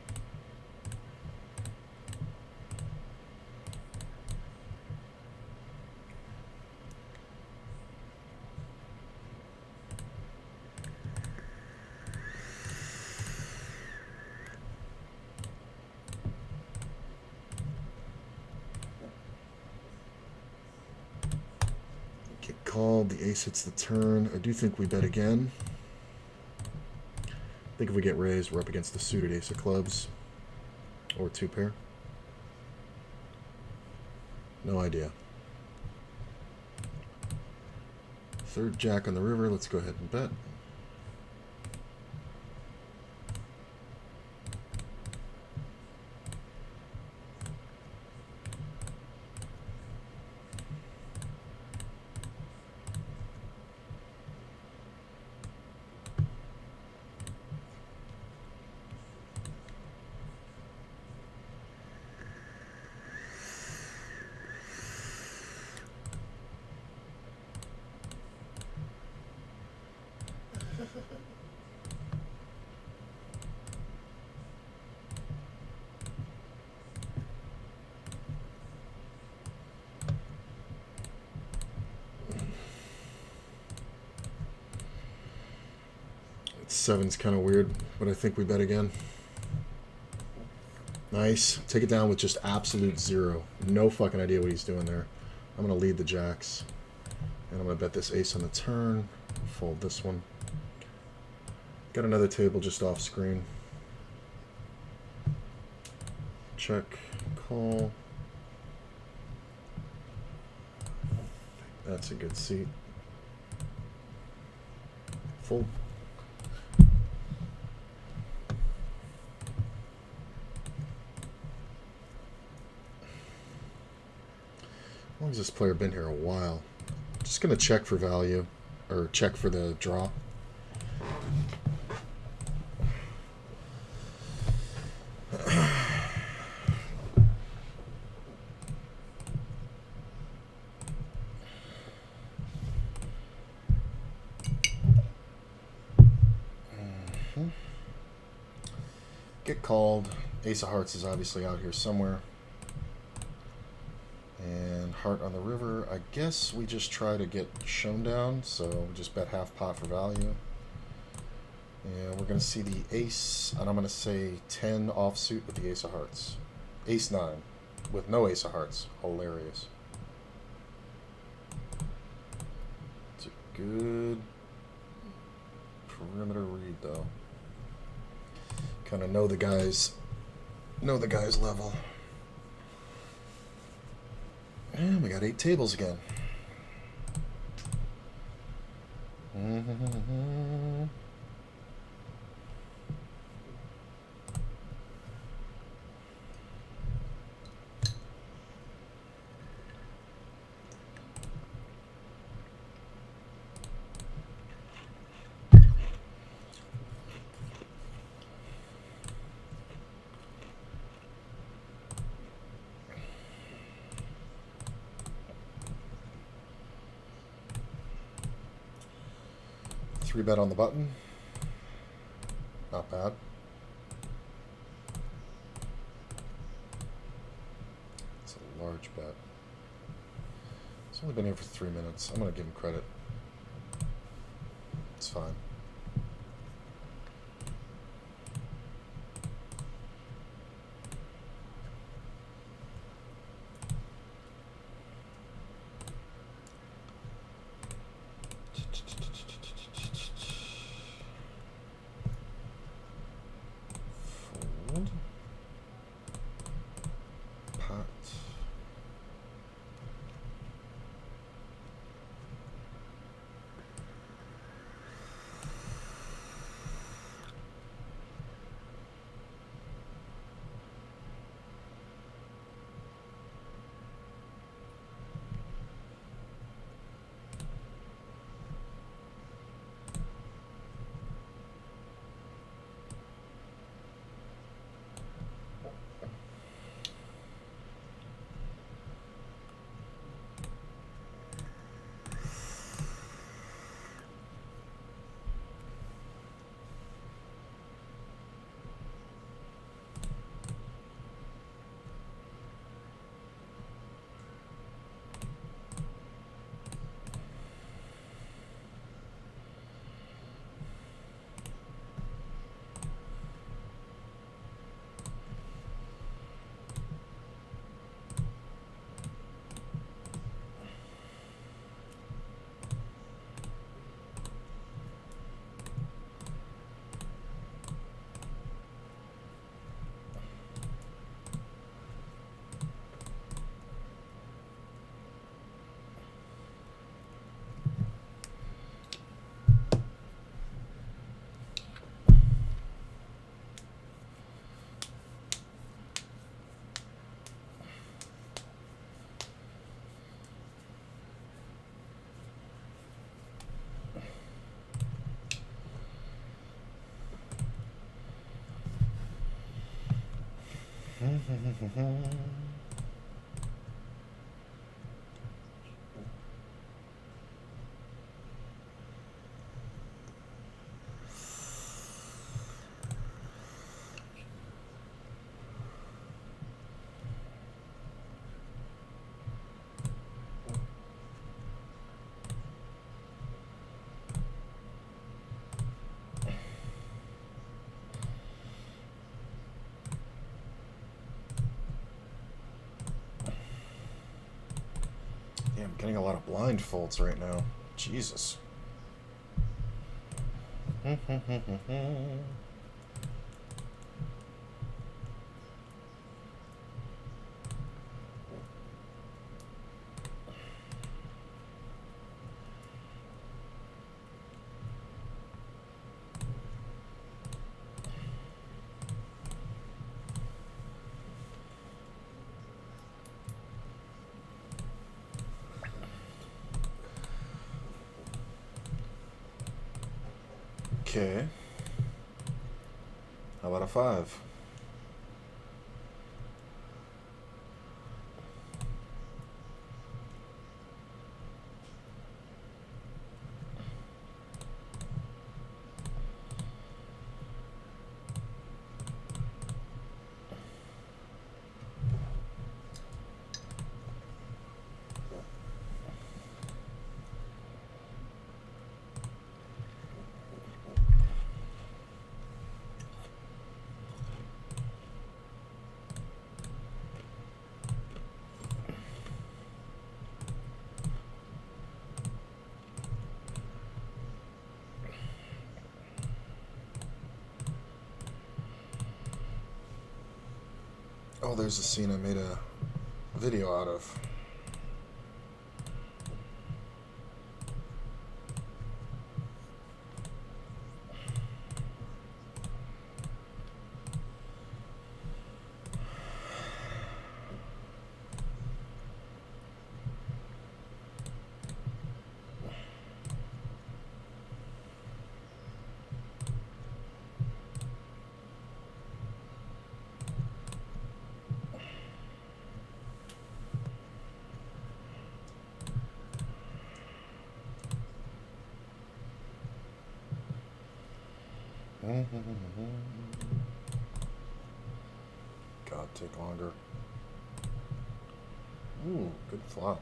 Get called. The ace hits the turn. I do think we bet again. I think if we get raised, we're up against the suited ace of clubs. Or 2-pair. No idea. Third jack on the river. Let's go ahead and bet. Seven's kind of weird, but I think we bet again. Nice. Take it down with just absolute zero. No fucking idea what he's doing there. I'm going to lead the jacks. And I'm going to bet this ace on the turn. Fold this one. Got another table just off screen. Check. Call. That's a good seat. Fold. How long has this player been here? A while. Just going to check for value, or check for the draw. Get called. Ace of Hearts is obviously out here somewhere. And heart on the river. I guess we just try to get shown down, so we just bet half pot for value. And we're going to see the ace, and I'm going to say 10 offsuit with the ace of hearts. Ace 9 with no ace of hearts. Hilarious. It's a good perimeter read, though. Kind of know the guy's level. And we got 8 tables again. Three bet on the button. Not bad. It's a large bet. It's only been here for 3 minutes. I'm going to give him credit. It's fine. Pot. Getting a lot of blind folds right now. Jesus. Okay. How about a 5? Oh, there's a scene I made a video out of. God, take longer. Ooh, good flop.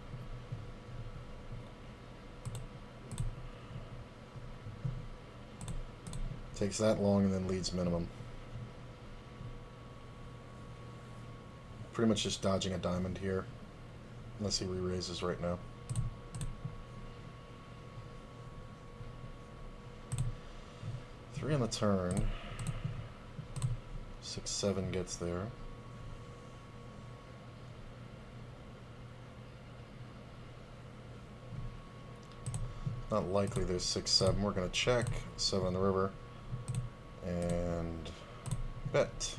Takes that long and then leads minimum. Pretty much just dodging a diamond here. Unless he re-raises right now. Three on the turn. 6-7 gets there. Not likely there's 6-7. We're gonna check. 7 on the river. And bet.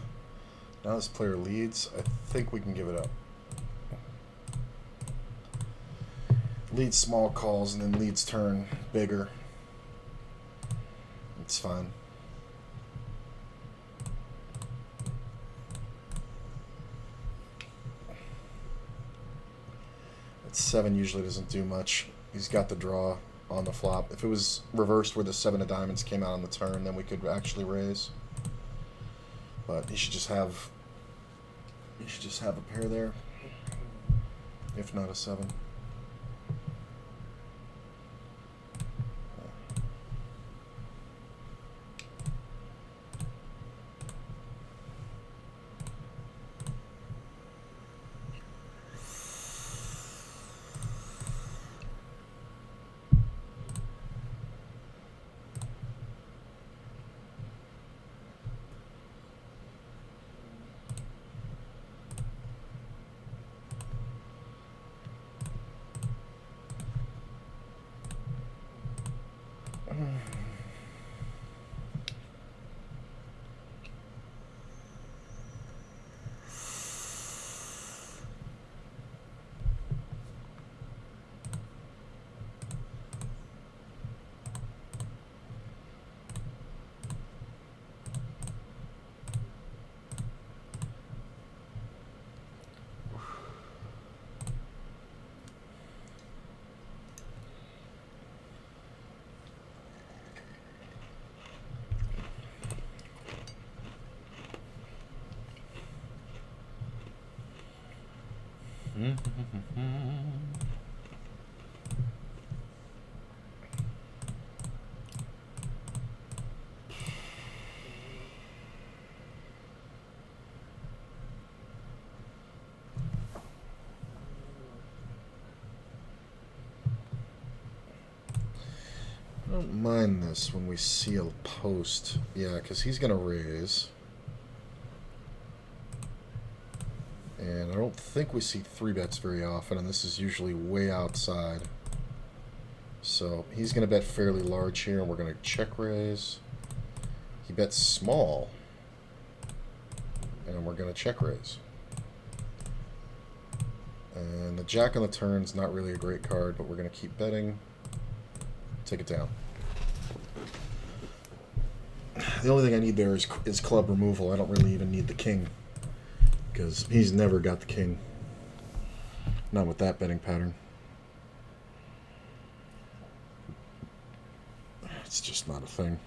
Now this player leads. I think we can give it up. Leads small calls and then leads turn bigger. It's fine. At 7 usually doesn't do much. He's got the draw on the flop. If it was reversed where the 7 of diamonds came out on the turn, then we could actually raise. But he should just have a pair there. If not a 7. don't mind this when we see a post. Yeah, because he's going to raise. And I don't think we see 3-bets very often, and this is usually way outside. So he's going to bet fairly large here, and we're going to check raise. He bets small, and we're going to check raise. And the jack on the turn's not really a great card, but we're going to keep betting. Take it down. The only thing I need there is club removal. I don't really even need the king, because he's never got the king. Not with that betting pattern. It's just not a thing.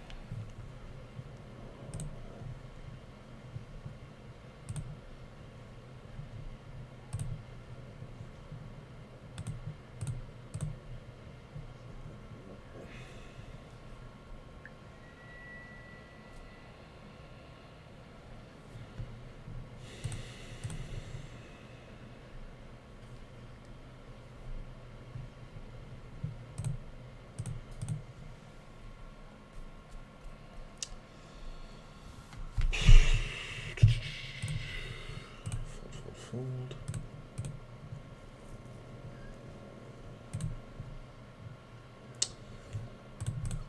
Fold.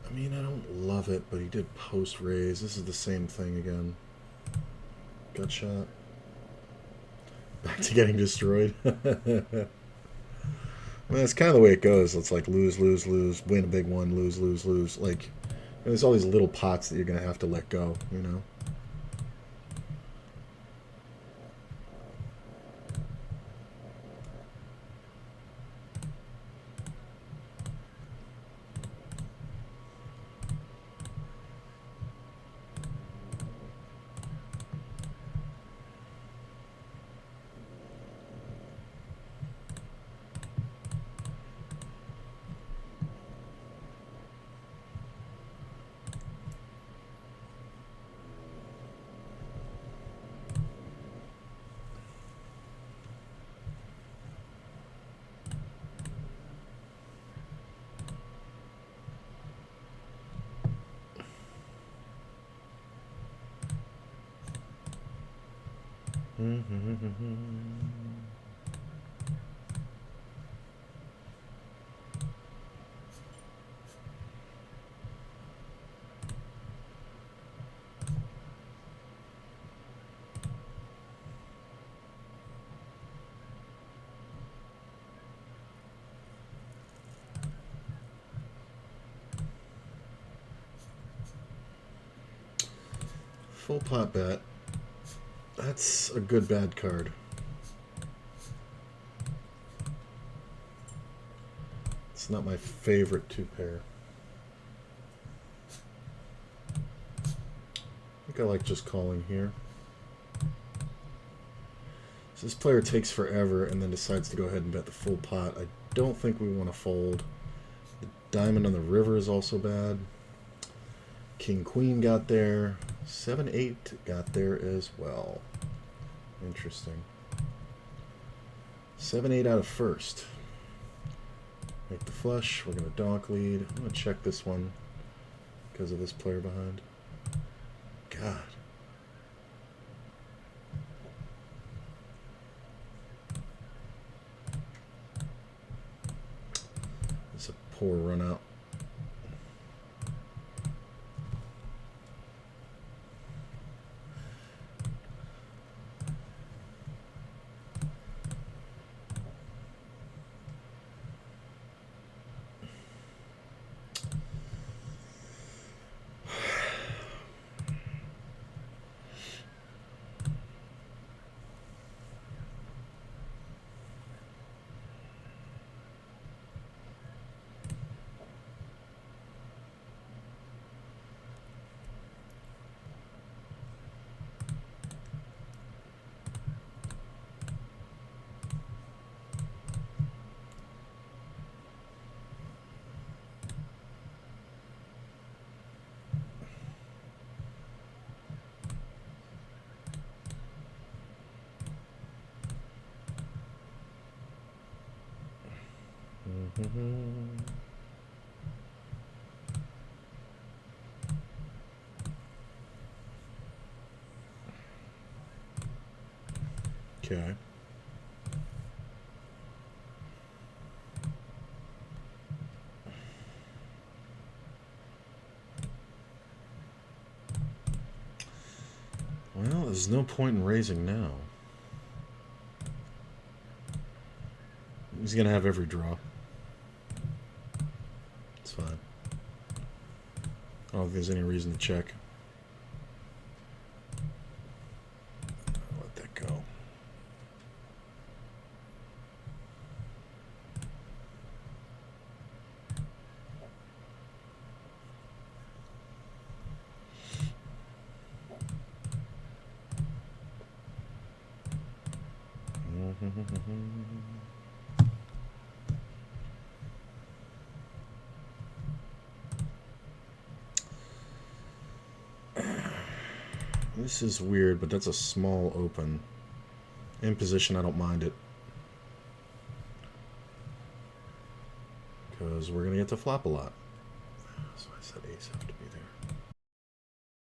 I mean, I don't love it, but he did post raise. This is the same thing again. Gut shot. Back to getting destroyed. Well, that's kind of the way it goes. It's like lose, lose, lose, win a big one, lose, lose, lose. Like, there's all these little pots that you're going to have to let go, you know? Full pot bet. That's a good bad card. It's not my favorite two pair. I think I like just calling here. So this player takes forever and then decides to go ahead and bet the full pot. I don't think we want to fold. The diamond on the river is also bad. King Queen got there. 7-8 got there as well. Interesting. 7-8 out of first. Make the flush. We're going to donk lead. I'm going to check this one because of this player behind. God. It's a poor run out. Okay. Well, there's no point in raising now. He's gonna have every draw. It's fine. I don't think there's any reason to check. I'll let that go. This is weird, but that's a small open. In position, I don't mind it. Because we're going to get to flop a lot. So I said ace have to be there.